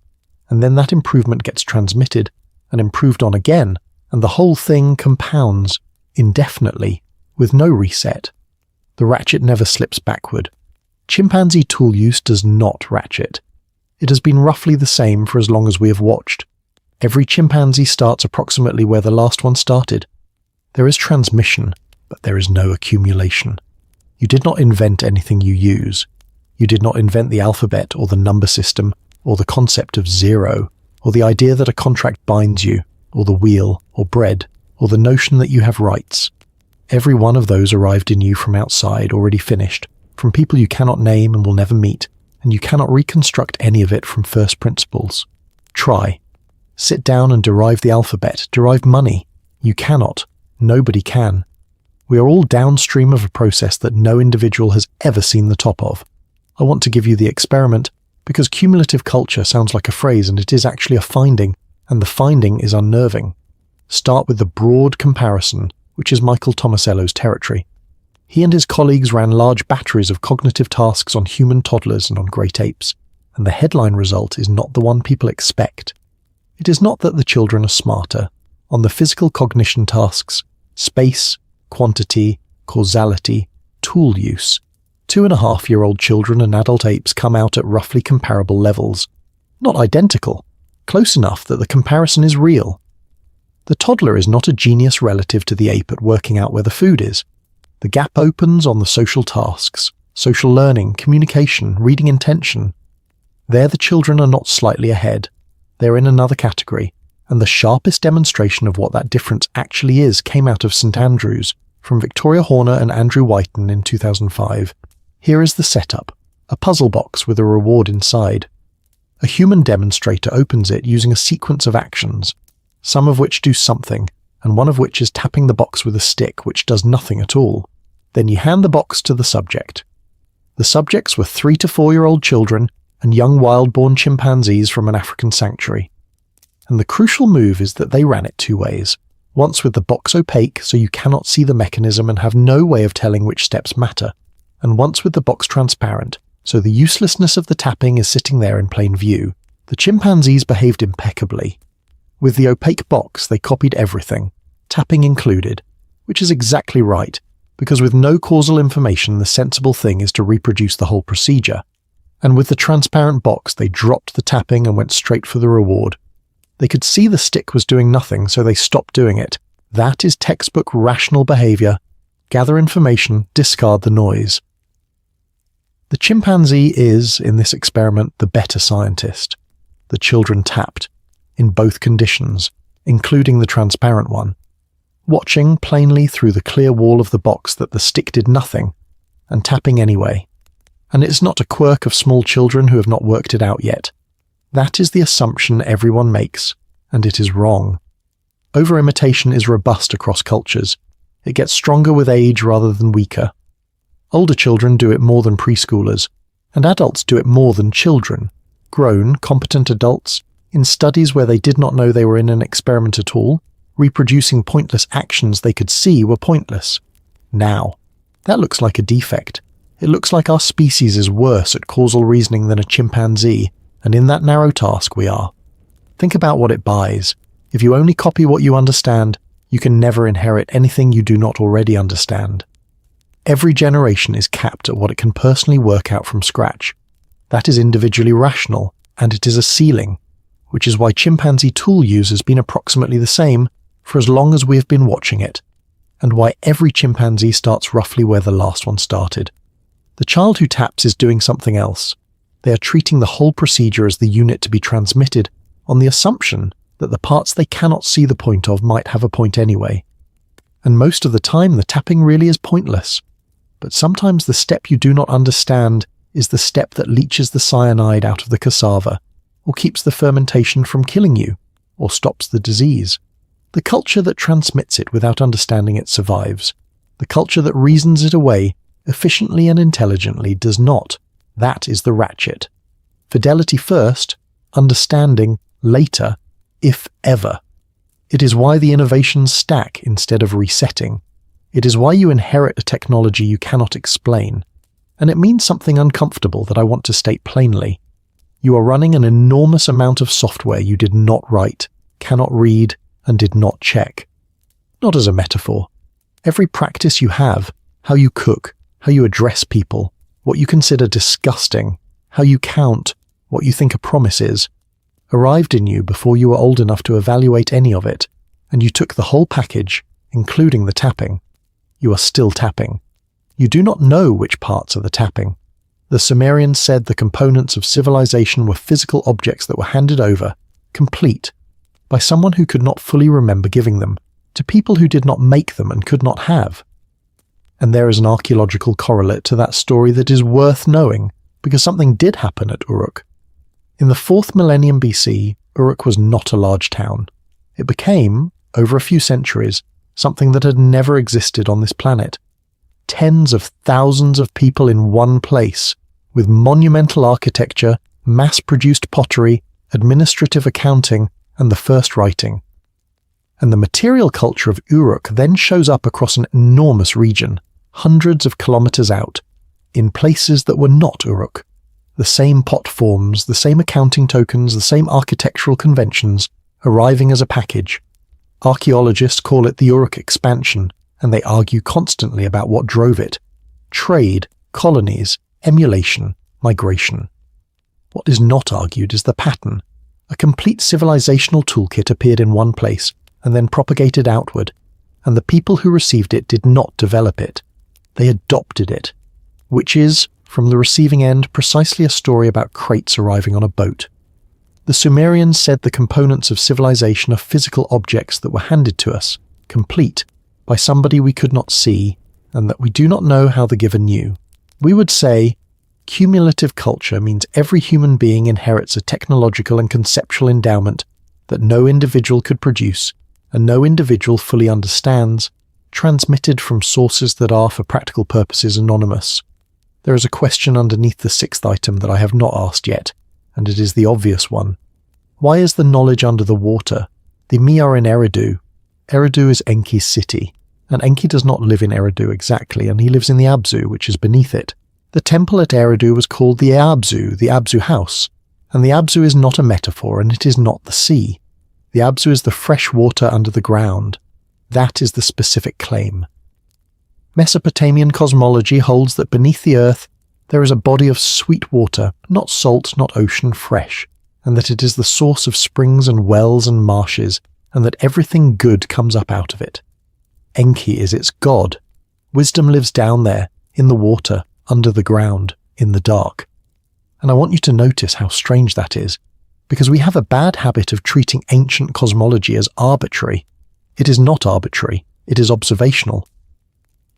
A: And then that improvement gets transmitted, and improved on again, and the whole thing compounds, indefinitely, with no reset. The ratchet never slips backward. Chimpanzee tool use does not ratchet. It has been roughly the same for as long as we have watched. Every chimpanzee starts approximately where the last one started. There is transmission, but there is no accumulation. You did not invent anything you use. You did not invent the alphabet or the number system, or the concept of zero, or the idea that a contract binds you, or the wheel, or bread, or the notion that you have rights. Every one of those arrived in you from outside, already finished, from people you cannot name and will never meet, and you cannot reconstruct any of it from first principles. Try. Sit down and derive the alphabet, derive money. You cannot. Nobody can. We are all downstream of a process that no individual has ever seen the top of. I want to give you the experiment, because cumulative culture sounds like a phrase and it is actually a finding, and the finding is unnerving. Start with the broad comparison, which is Michael Tomasello's territory. He and his colleagues ran large batteries of cognitive tasks on human toddlers and on great apes, and the headline result is not the one people expect. It is not that the children are smarter. On the physical cognition tasks, space, quantity, causality, tool use, 2.5-year-old children and adult apes come out at roughly comparable levels. Not identical, close enough that the comparison is real. The toddler is not a genius relative to the ape at working out where the food is. The gap opens on the social tasks, social learning, communication, reading intention. There the children are not slightly ahead. They're in another category, and the sharpest demonstration of what that difference actually is came out of St Andrews, from Victoria Horner and Andrew Whiten in 2005. Here is the setup, a puzzle box with a reward inside. A human demonstrator opens it using a sequence of actions, some of which do something, and one of which is tapping the box with a stick, which does nothing at all. Then you hand the box to the subject. The subjects were 3 to 4-year-old children and young wild-born chimpanzees from an African sanctuary. And the crucial move is that they ran it 2 ways. Once with the box opaque so you cannot see the mechanism and have no way of telling which steps matter, and once with the box transparent, so the uselessness of the tapping is sitting there in plain view. The chimpanzees behaved impeccably. With the opaque box they copied everything, tapping included, which is exactly right, because with no causal information the sensible thing is to reproduce the whole procedure. And with the transparent box they dropped the tapping and went straight for the reward. They could see the stick was doing nothing, so they stopped doing it. That is textbook rational behavior. Gather information, discard the noise. The chimpanzee is, in this experiment, the better scientist. The children tapped, in both conditions, including the transparent one, watching plainly through the clear wall of the box that the stick did nothing, and tapping anyway. And it is not a quirk of small children who have not worked it out yet. That is the assumption everyone makes, and it is wrong. Over-imitation is robust across cultures. It gets stronger with age rather than weaker. Older children do it more than preschoolers, and adults do it more than children. Grown, competent adults, in studies where they did not know they were in an experiment at all, reproducing pointless actions they could see were pointless. Now, that looks like a defect. It looks like our species is worse at causal reasoning than a chimpanzee, and in that narrow task we are. Think about what it buys. If you only copy what you understand, you can never inherit anything you do not already understand. Every generation is capped at what it can personally work out from scratch. That is individually rational, and it is a ceiling, which is why chimpanzee tool use has been approximately the same for as long as we have been watching it, and why every chimpanzee starts roughly where the last one started. The child who taps is doing something else. They are treating the whole procedure as the unit to be transmitted on the assumption that the parts they cannot see the point of might have a point anyway. And most of the time the tapping really is pointless. But sometimes the step you do not understand is the step that leaches the cyanide out of the cassava, or keeps the fermentation from killing you, or stops the disease. The culture that transmits it without understanding it survives. The culture that reasons it away efficiently and intelligently does not. That is the ratchet. Fidelity first, understanding later, if ever. It is why the innovations stack instead of resetting. It is why you inherit a technology you cannot explain. And it means something uncomfortable that I want to state plainly. You are running an enormous amount of software you did not write, cannot read, and did not check. Not as a metaphor. Every practice you have, how you cook, how you address people, what you consider disgusting, how you count, what you think a promise is, arrived in you before you were old enough to evaluate any of it, and you took the whole package, including the tapping. You are still tapping. You do not know which parts are the tapping. The Sumerians said the components of civilization were physical objects that were handed over, complete, by someone who could not fully remember giving them, to people who did not make them and could not have. And there is an archaeological correlate to that story that is worth knowing, because something did happen at Uruk. In the 4th millennium BC, Uruk was not a large town. It became, over a few centuries, something that had never existed on this planet. Tens of thousands of people in one place, with monumental architecture, mass-produced pottery, administrative accounting, and the first writing. And the material culture of Uruk then shows up across an enormous region, hundreds of kilometers out, in places that were not Uruk. The same pot forms, the same accounting tokens, the same architectural conventions, arriving as a package. Archaeologists call it the Uruk expansion, and they argue constantly about what drove it. Trade, colonies, emulation, migration. What is not argued is the pattern. A complete civilizational toolkit appeared in one place, and then propagated outward, and the people who received it did not develop it. They adopted it, which is, from the receiving end, precisely a story about crates arriving on a boat. The Sumerians said the components of civilization are physical objects that were handed to us, complete, by somebody we could not see, and that we do not know how the giver knew. We would say, cumulative culture means every human being inherits a technological and conceptual endowment that no individual could produce, and no individual fully understands, transmitted from sources that are, for practical purposes, anonymous. There is a question underneath the 6th item that I have not asked yet, and it is the obvious one. Why is the knowledge under the water? The Mi are in Eridu. Eridu is Enki's city, and Enki does not live in Eridu exactly, and he lives in the Abzu, which is beneath it. The temple at Eridu was called the Abzu house, and the Abzu is not a metaphor, and it is not the sea. The Abzu is the fresh water under the ground. That is the specific claim. Mesopotamian cosmology holds that beneath the earth there is a body of sweet water, not salt, not ocean, fresh, and that it is the source of springs and wells and marshes, and that everything good comes up out of it. Enki is its god. Wisdom lives down there, in the water, under the ground, in the dark. And I want you to notice how strange that is, because we have a bad habit of treating ancient cosmology as arbitrary. It is not arbitrary, it is observational.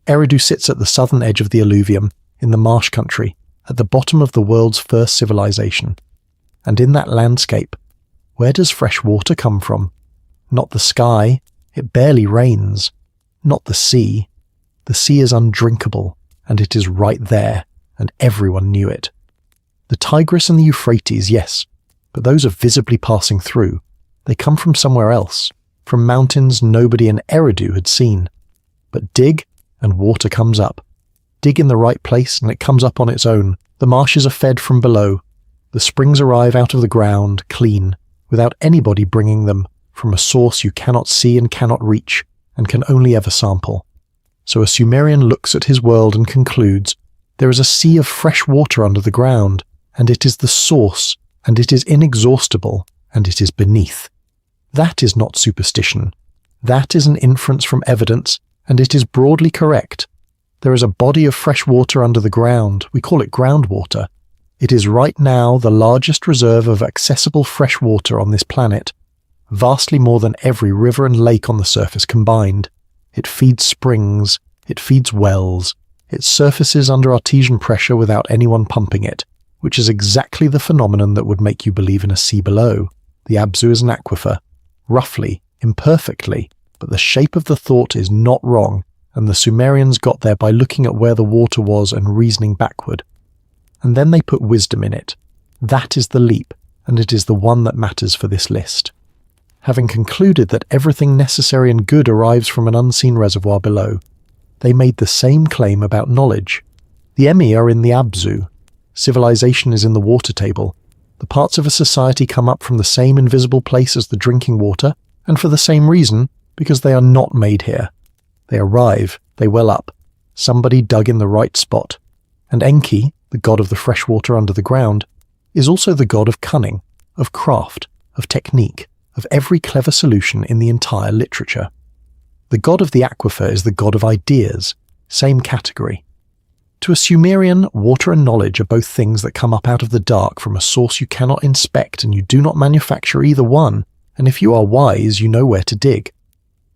A: Eridu sits at the southern edge of the alluvium, in the marsh country, at the bottom of the world's first civilization. And in that landscape, where does fresh water come from? Not the sky, it barely rains. Not the sea is undrinkable, and it is right there, and everyone knew it. The Tigris and the Euphrates, yes, but those are visibly passing through. They come from somewhere else, from mountains nobody in Eridu had seen. But dig, and water comes up. Dig in the right place, and it comes up on its own. The marshes are fed from below. The springs arrive out of the ground, clean, without anybody bringing them, from a source you cannot see and cannot reach, and can only ever sample. So a Sumerian looks at his world and concludes, there is a sea of fresh water under the ground, and it is the source, and it is inexhaustible, and it is beneath. That is not superstition. That is an inference from evidence, and it is broadly correct. There is a body of fresh water under the ground. We call it groundwater. It is right now the largest reserve of accessible fresh water on this planet, vastly more than every river and lake on the surface combined. It feeds springs, it feeds wells, it surfaces under artesian pressure without anyone pumping it, which is exactly the phenomenon that would make you believe in a sea below. The Abzu is an aquifer. Roughly, imperfectly, but the shape of the thought is not wrong, and the Sumerians got there by looking at where the water was and reasoning backward. And then they put wisdom in it. That is the leap, and it is the one that matters for this list. Having concluded that everything necessary and good arrives from an unseen reservoir below, they made the same claim about knowledge. The Emi are in the Abzu. Civilization is in the water table. The parts of a society come up from the same invisible place as the drinking water, and for the same reason, because they are not made here. They arrive, they well up. Somebody dug in the right spot. And Enki, the god of the fresh water under the ground, is also the god of cunning, of craft, of technique, of every clever solution in the entire literature. The god of the aquifer is the god of ideas, same category. To a Sumerian, water and knowledge are both things that come up out of the dark from a source you cannot inspect, and you do not manufacture either one, and if you are wise, you know where to dig.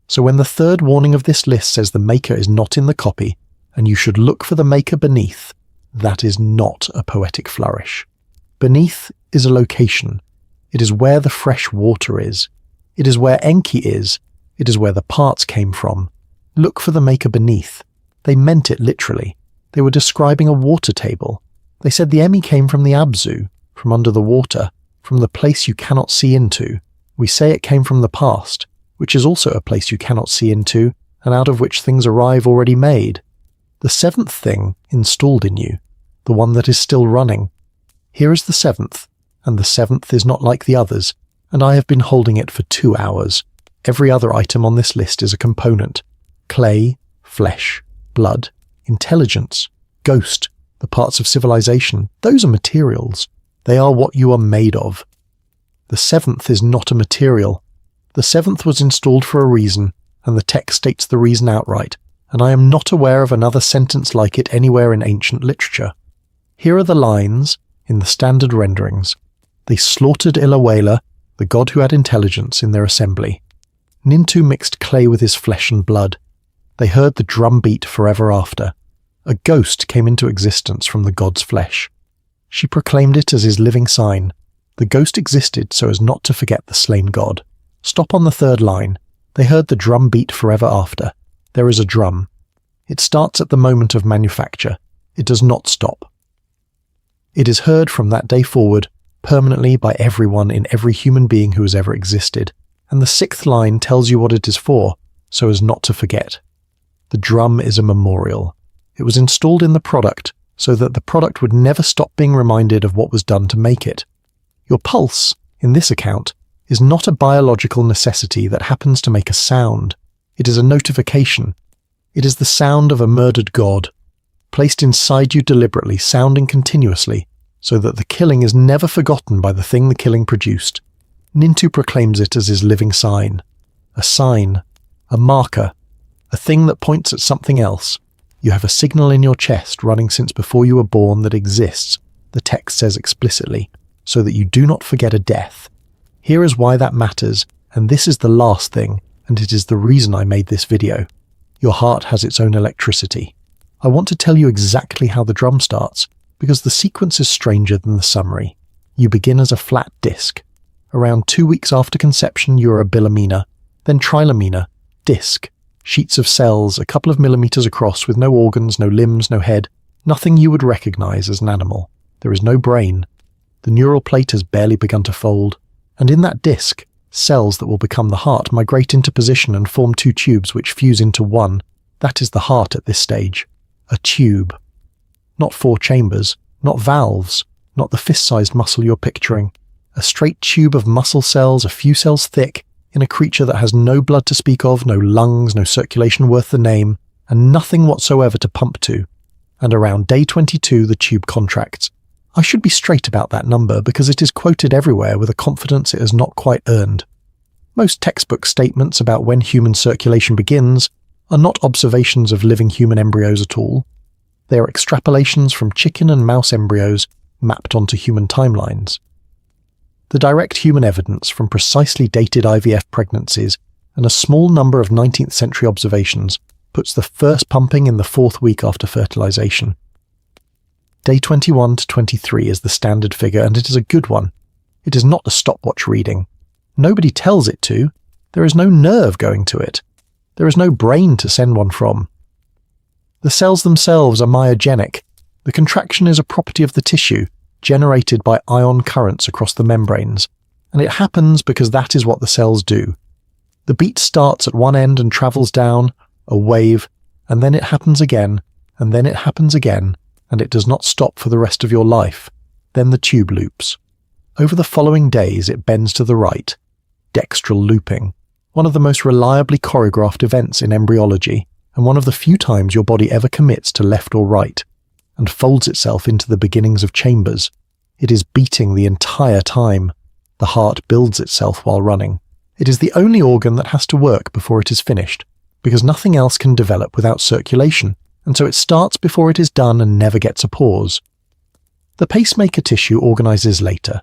A: So when the third warning of this list says the maker is not in the copy, and you should look for the maker beneath, that is not a poetic flourish. Beneath is a location. It is where the fresh water is. It is where Enki is. It is where the parts came from. Look for the maker beneath. They meant it literally. They were describing a water table. They said the Emi came from the Abzu, from under the water, from the place you cannot see into. We say it came from the past, which is also a place you cannot see into, and out of which things arrive already made. The seventh thing installed in you, the one that is still running. Here is the seventh, and the seventh is not like the others, and I have been holding it for 2 hours. Every other item on this list is a component. Clay, flesh, blood, intelligence, ghost, the parts of civilization, those are materials. They are what you are made of. The seventh is not a material. The seventh was installed for a reason, and the text states the reason outright, and I am not aware of another sentence like it anywhere in ancient literature. Here are the lines, in the standard renderings. They slaughtered Ilawela, the god who had intelligence, in their assembly. Nintu mixed clay with his flesh and blood. They heard the drum beat forever after. A ghost came into existence from the god's flesh. She proclaimed it as his living sign. The ghost existed so as not to forget the slain god. Stop on the third line. They heard the drum beat forever after. There is a drum. It starts at the moment of manufacture. It does not stop. It is heard from that day forward, permanently by everyone in every human being who has ever existed. And the sixth line tells you what it is for, so as not to forget. The drum is a memorial. It was installed in the product, so that the product would never stop being reminded of what was done to make it. Your pulse, in this account, is not a biological necessity that happens to make a sound. It is a notification. It is the sound of a murdered god, placed inside you deliberately, sounding continuously, so that the killing is never forgotten by the thing the killing produced. Nintu proclaims it as his living sign. A sign, a marker, a thing that points at something else. You have a signal in your chest running since before you were born that exists, the text says explicitly, so that you do not forget a death. Here is why that matters, and this is the last thing, and it is the reason I made this video. Your heart has its own electricity. I want to tell you exactly how the drum starts, because the sequence is stranger than the summary. You begin as a flat disc. Around 2 weeks after conception you are a bilamina, then trilamina, disc, Sheets of cells a couple of millimeters across with no organs, no limbs, no head, nothing you would recognize as an animal. There is no brain. The neural plate has barely begun to fold, and in that disc, cells that will become the heart migrate into position and form two tubes which fuse into one. That is the heart at this stage. A tube. Not 4 chambers, not valves, not the fist-sized muscle you're picturing. A straight tube of muscle cells, a few cells thick, in a creature that has no blood to speak of, no lungs, no circulation worth the name, and nothing whatsoever to pump to. And around day 22 the tube contracts. I should be straight about that number because it is quoted everywhere with a confidence it has not quite earned. Most textbook statements about when human circulation begins are not observations of living human embryos at all. They are extrapolations from chicken and mouse embryos mapped onto human timelines. The direct human evidence from precisely dated IVF pregnancies and a small number of 19th century observations puts the first pumping in the 4th week after fertilization. Day 21 to 23 is the standard figure, and it is a good one. It is not a stopwatch reading. Nobody tells it to. There is no nerve going to it. There is no brain to send one from. The cells themselves are myogenic. The contraction is a property of the tissue, generated by ion currents across the membranes, and it happens because that is what the cells do. The beat starts at one end and travels down, a wave, and then it happens again, and then it happens again, and it does not stop for the rest of your life. Then the tube loops. Over the following days it bends to the right. Dextral looping, one of the most reliably choreographed events in embryology, and one of the few times your body ever commits to left or right, and folds itself into the beginnings of chambers. It is beating the entire time. The heart builds itself while running. It is the only organ that has to work before it is finished, because nothing else can develop without circulation, and so it starts before it is done and never gets a pause. The pacemaker tissue organizes later.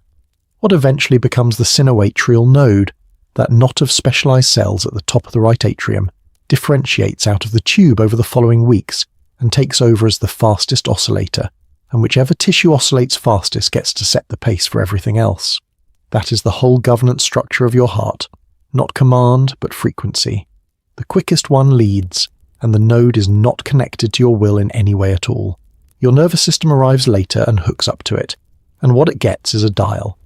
A: What eventually becomes the sinoatrial node, that knot of specialized cells at the top of the right atrium, differentiates out of the tube over the following weeks and takes over as the fastest oscillator, and whichever tissue oscillates fastest gets to set the pace for everything else. That is the whole governance structure of your heart, not command but frequency. The quickest one leads, and the node is not connected to your will in any way at all. Your nervous system arrives later and hooks up to it, and what it gets is a dial.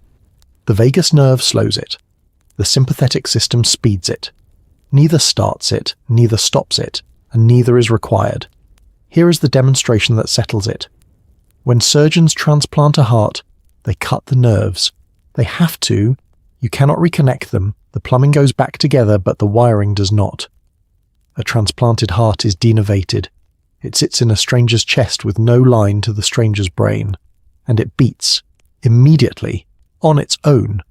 A: The vagus nerve slows it. The sympathetic system speeds it. Neither starts it, neither stops it, and neither is required. Here is the demonstration that settles it. When surgeons transplant a heart, they cut the nerves. They have to. You cannot reconnect them. The plumbing goes back together, but the wiring does not. A transplanted heart is denervated. It sits in a stranger's chest with no line to the stranger's brain, and it beats, immediately, on its own.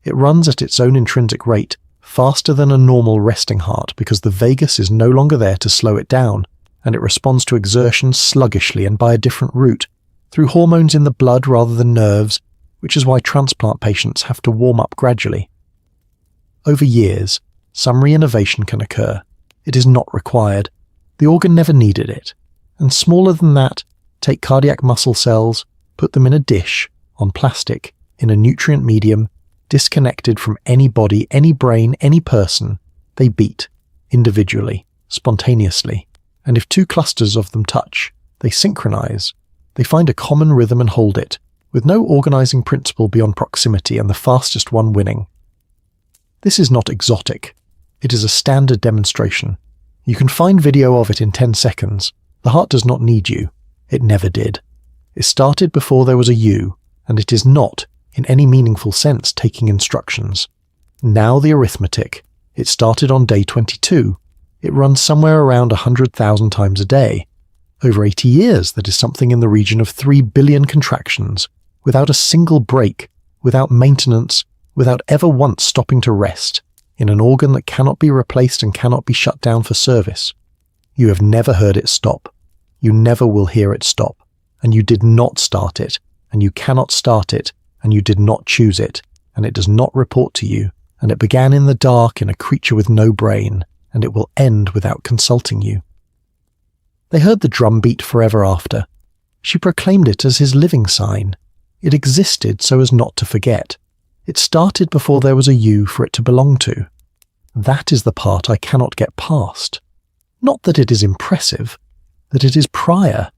A: It runs at its own intrinsic rate, faster than a normal resting heart because the vagus is no longer there to slow it down, and it responds to exertion sluggishly and by a different route, through hormones in the blood rather than nerves, which is why transplant patients have to warm up gradually. Over years, some reinnervation can occur. It is not required. The organ never needed it. And smaller than that, take cardiac muscle cells, put them in a dish, on plastic, in a nutrient medium, disconnected from any body, any brain, any person. They beat, individually, spontaneously. And if 2 clusters of them touch, they synchronize. They find a common rhythm and hold it, with no organizing principle beyond proximity and the fastest one winning. This is not exotic. It is a standard demonstration. You can find video of it in 10 seconds. The heart does not need you. It never did. It started before there was a you, and it is not, in any meaningful sense, taking instructions. Now the arithmetic. It started on day 22. It runs somewhere around 100,000 times a day. Over 80 years, that is something in the region of 3 billion contractions, without a single break, without maintenance, without ever once stopping to rest, in an organ that cannot be replaced and cannot be shut down for service. You have never heard it stop. You never will hear it stop. And you did not start it, and you cannot start it, and you did not choose it, and it does not report to you, and it began in the dark in a creature with no brain, and it will end without consulting you. They heard the drum beat forever after. She proclaimed it as his living sign. It existed so as not to forget. It started before there was a you for it to belong to. That is the part I cannot get past. Not that it is impressive, that it is prior.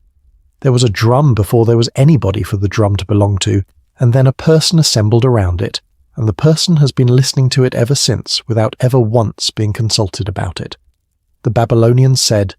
A: There was a drum before there was anybody for the drum to belong to, and then a person assembled around it, and the person has been listening to it ever since without ever once being consulted about it. The Babylonians said,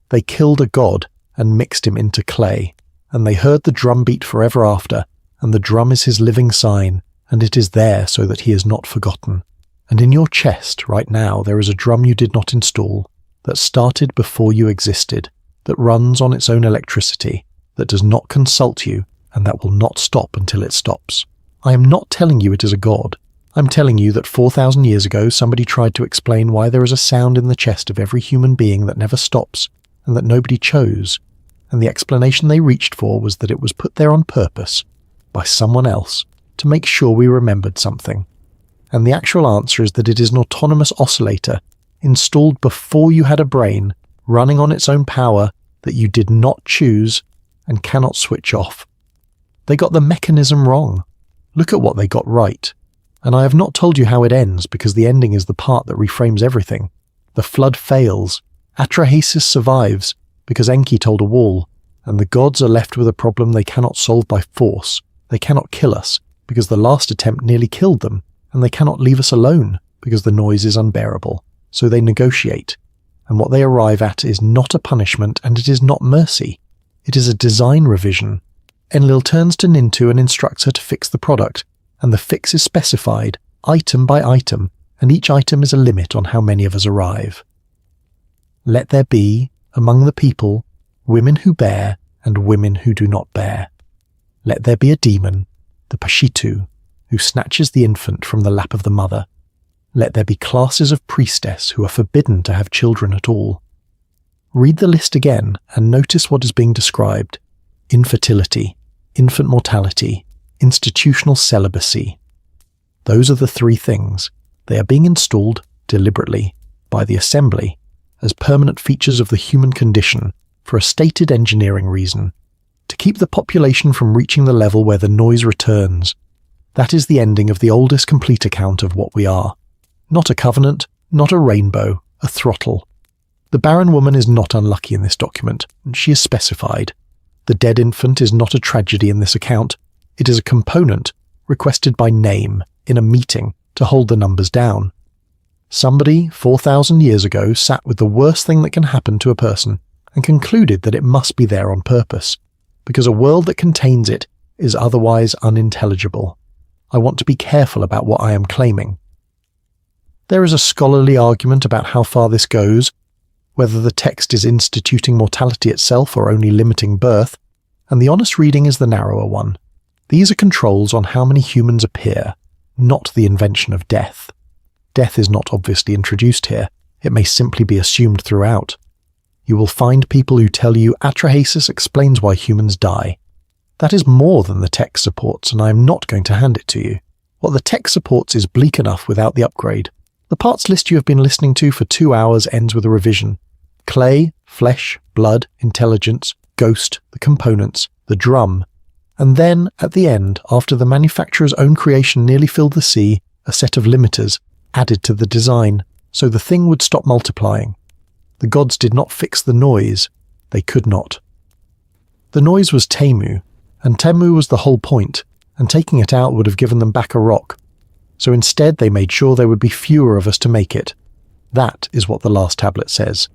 A: "They killed a god and mixed him into clay, and they heard the drum beat forever after, and the drum is his living sign, and it is there so that he is not forgotten. And in your chest right now there is a drum you did not install, that started before you existed, that runs on its own electricity, that does not consult you, and that will not stop until it stops. I am not telling you it is a god. I'm telling you that 4,000 years ago somebody tried to explain why there is a sound in the chest of every human being that never stops, and that nobody chose, and the explanation they reached for was that it was put there on purpose, by someone else, to make sure we remembered something. And the actual answer is that it is an autonomous oscillator, installed before you had a brain, running on its own power, that you did not choose, and cannot switch off. They got the mechanism wrong. Look at what they got right. And I have not told you how it ends, because the ending is the part that reframes everything. The flood fails. Atrahasis survives, because Enki told a wall, and the gods are left with a problem they cannot solve by force. They cannot kill us, because the last attempt nearly killed them, and they cannot leave us alone, because the noise is unbearable. So they negotiate, and what they arrive at is not a punishment, and it is not mercy. It is a design revision. Enlil turns to Nintu and instructs her to fix the product, and the fix is specified, item by item, and each item is a limit on how many of us arrive. Let there be, among the people, women who bear and women who do not bear. Let there be a demon, the Pashitu, who snatches the infant from the lap of the mother. Let there be classes of priestess who are forbidden to have children at all. Read the list again and notice what is being described. Infertility, infant mortality, institutional celibacy. Those are the three things. They are being installed deliberately by the assembly as permanent features of the human condition for a stated engineering reason, to keep the population from reaching the level where the noise returns. That is the ending of the oldest complete account of what we are. Not a covenant, not a rainbow, a throttle. The barren woman is not unlucky in this document, and she is specified. The dead infant is not a tragedy in this account. It is a component requested by name in a meeting to hold the numbers down. Somebody 4,000 years ago sat with the worst thing that can happen to a person and concluded that it must be there on purpose, because a world that contains it is otherwise unintelligible. I want to be careful about what I am claiming. There is a scholarly argument about how far this goes, whether the text is instituting mortality itself or only limiting birth, and the honest reading is the narrower one. These are controls on how many humans appear, not the invention of death. Death is not obviously introduced here. It may simply be assumed throughout. You will find people who tell you Atrahasis explains why humans die. That is more than the text supports, and I am not going to hand it to you. What the text supports is bleak enough without the upgrade. The parts list you have been listening to for 2 hours ends with a revision. Clay, flesh, blood, intelligence, ghost, the components, the drum. And then, at the end, after the manufacturer's own creation nearly filled the sea, a set of limiters added to the design, so the thing would stop multiplying. The gods did not fix the noise. They could not. The noise was Temu, and Temu was the whole point, and taking it out would have given them back a rock. So instead they made sure there would be fewer of us to make it. That is what the last tablet says.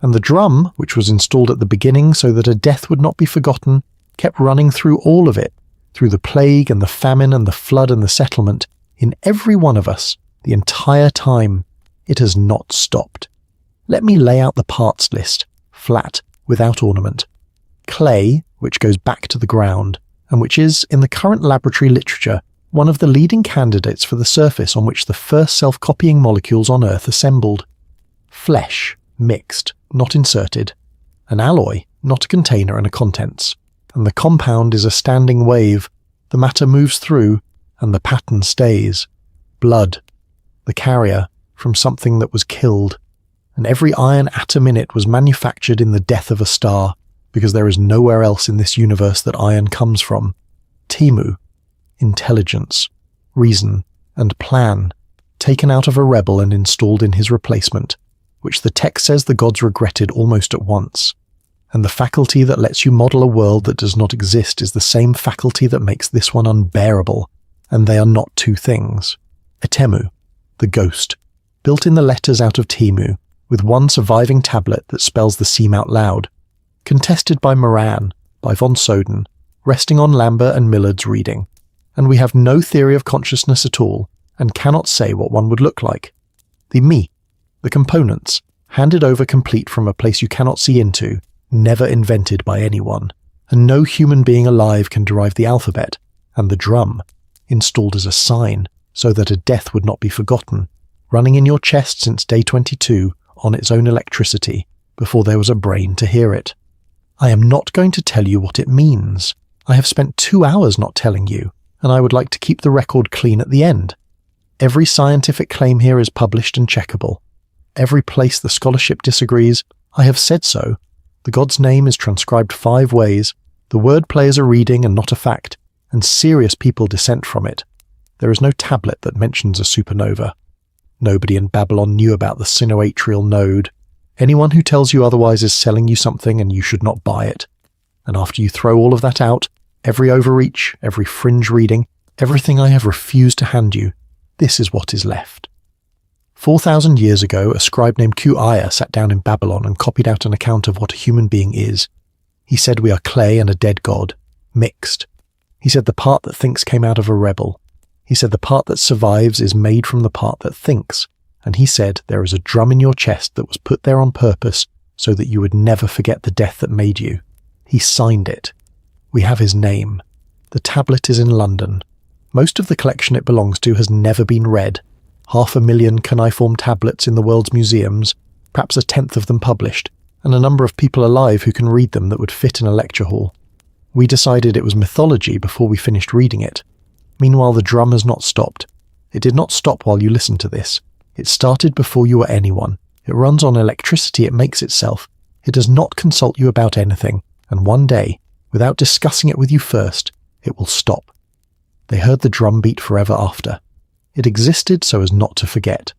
A: And the drum, which was installed at the beginning so that a death would not be forgotten, kept running through all of it, through the plague and the famine and the flood and the settlement, in every one of us, the entire time. It has not stopped. Let me lay out the parts list, flat, without ornament. Clay, which goes back to the ground, and which is, in the current laboratory literature, one of the leading candidates for the surface on which the first self-copying molecules on Earth assembled. Flesh, mixed, not inserted. An alloy, not a container and a contents. And the compound is a standing wave. The matter moves through, and the pattern stays. Blood, the carrier, from something that was killed. And every iron atom in it was manufactured in the death of a star, because there is nowhere else in this universe that iron comes from. Temu, intelligence, reason, and plan, taken out of a rebel and installed in his replacement. which the text says the gods regretted almost at once. And the faculty that lets you model a world that does not exist is the same faculty that makes this one unbearable, and they are not two things. Etemu, the ghost, built in the letters out of Timu, with one surviving tablet that spells the seam out loud, contested by Moran, by von Soden, resting on Lambert and Millard's reading, and we have no theory of consciousness at all, and cannot say what one would look like. The me, the components, handed over complete from a place you cannot see into, never invented by anyone, and no human being alive can derive the alphabet, and the drum, installed as a sign, so that a death would not be forgotten, running in your chest since day 22 on its own electricity, before there was a brain to hear it. I am not going to tell you what it means. I have spent 2 hours not telling you, and I would like to keep the record clean at the end. Every scientific claim here is published and checkable. Every place the scholarship disagrees, I have said so. The god's name is transcribed 5 ways, the wordplay is a reading and not a fact, and serious people dissent from it. There is no tablet that mentions a supernova. Nobody in Babylon knew about the sinoatrial node. Anyone who tells you otherwise is selling you something and you should not buy it. And after you throw all of that out, every overreach, every fringe reading, everything I have refused to hand you, this is what is left. 4,000 years ago, a scribe named Q-Aya sat down in Babylon and copied out an account of what a human being is. He said we are clay and a dead god, mixed. He said the part that thinks came out of a rebel. He said the part that survives is made from the part that thinks. And he said there is a drum in your chest that was put there on purpose so that you would never forget the death that made you. He signed it. We have his name. The tablet is in London. Most of the collection it belongs to has never been read. 500,000 cuneiform tablets in the world's museums, perhaps 1/10 of them published, and a number of people alive who can read them that would fit in a lecture hall. We decided it was mythology before we finished reading it. Meanwhile, the drum has not stopped. It did not stop while you listened to this. It started before you were anyone. It runs on electricity it makes itself. It does not consult you about anything, and one day, without discussing it with you first, it will stop. They heard the drum beat forever after. It existed so as not to forget.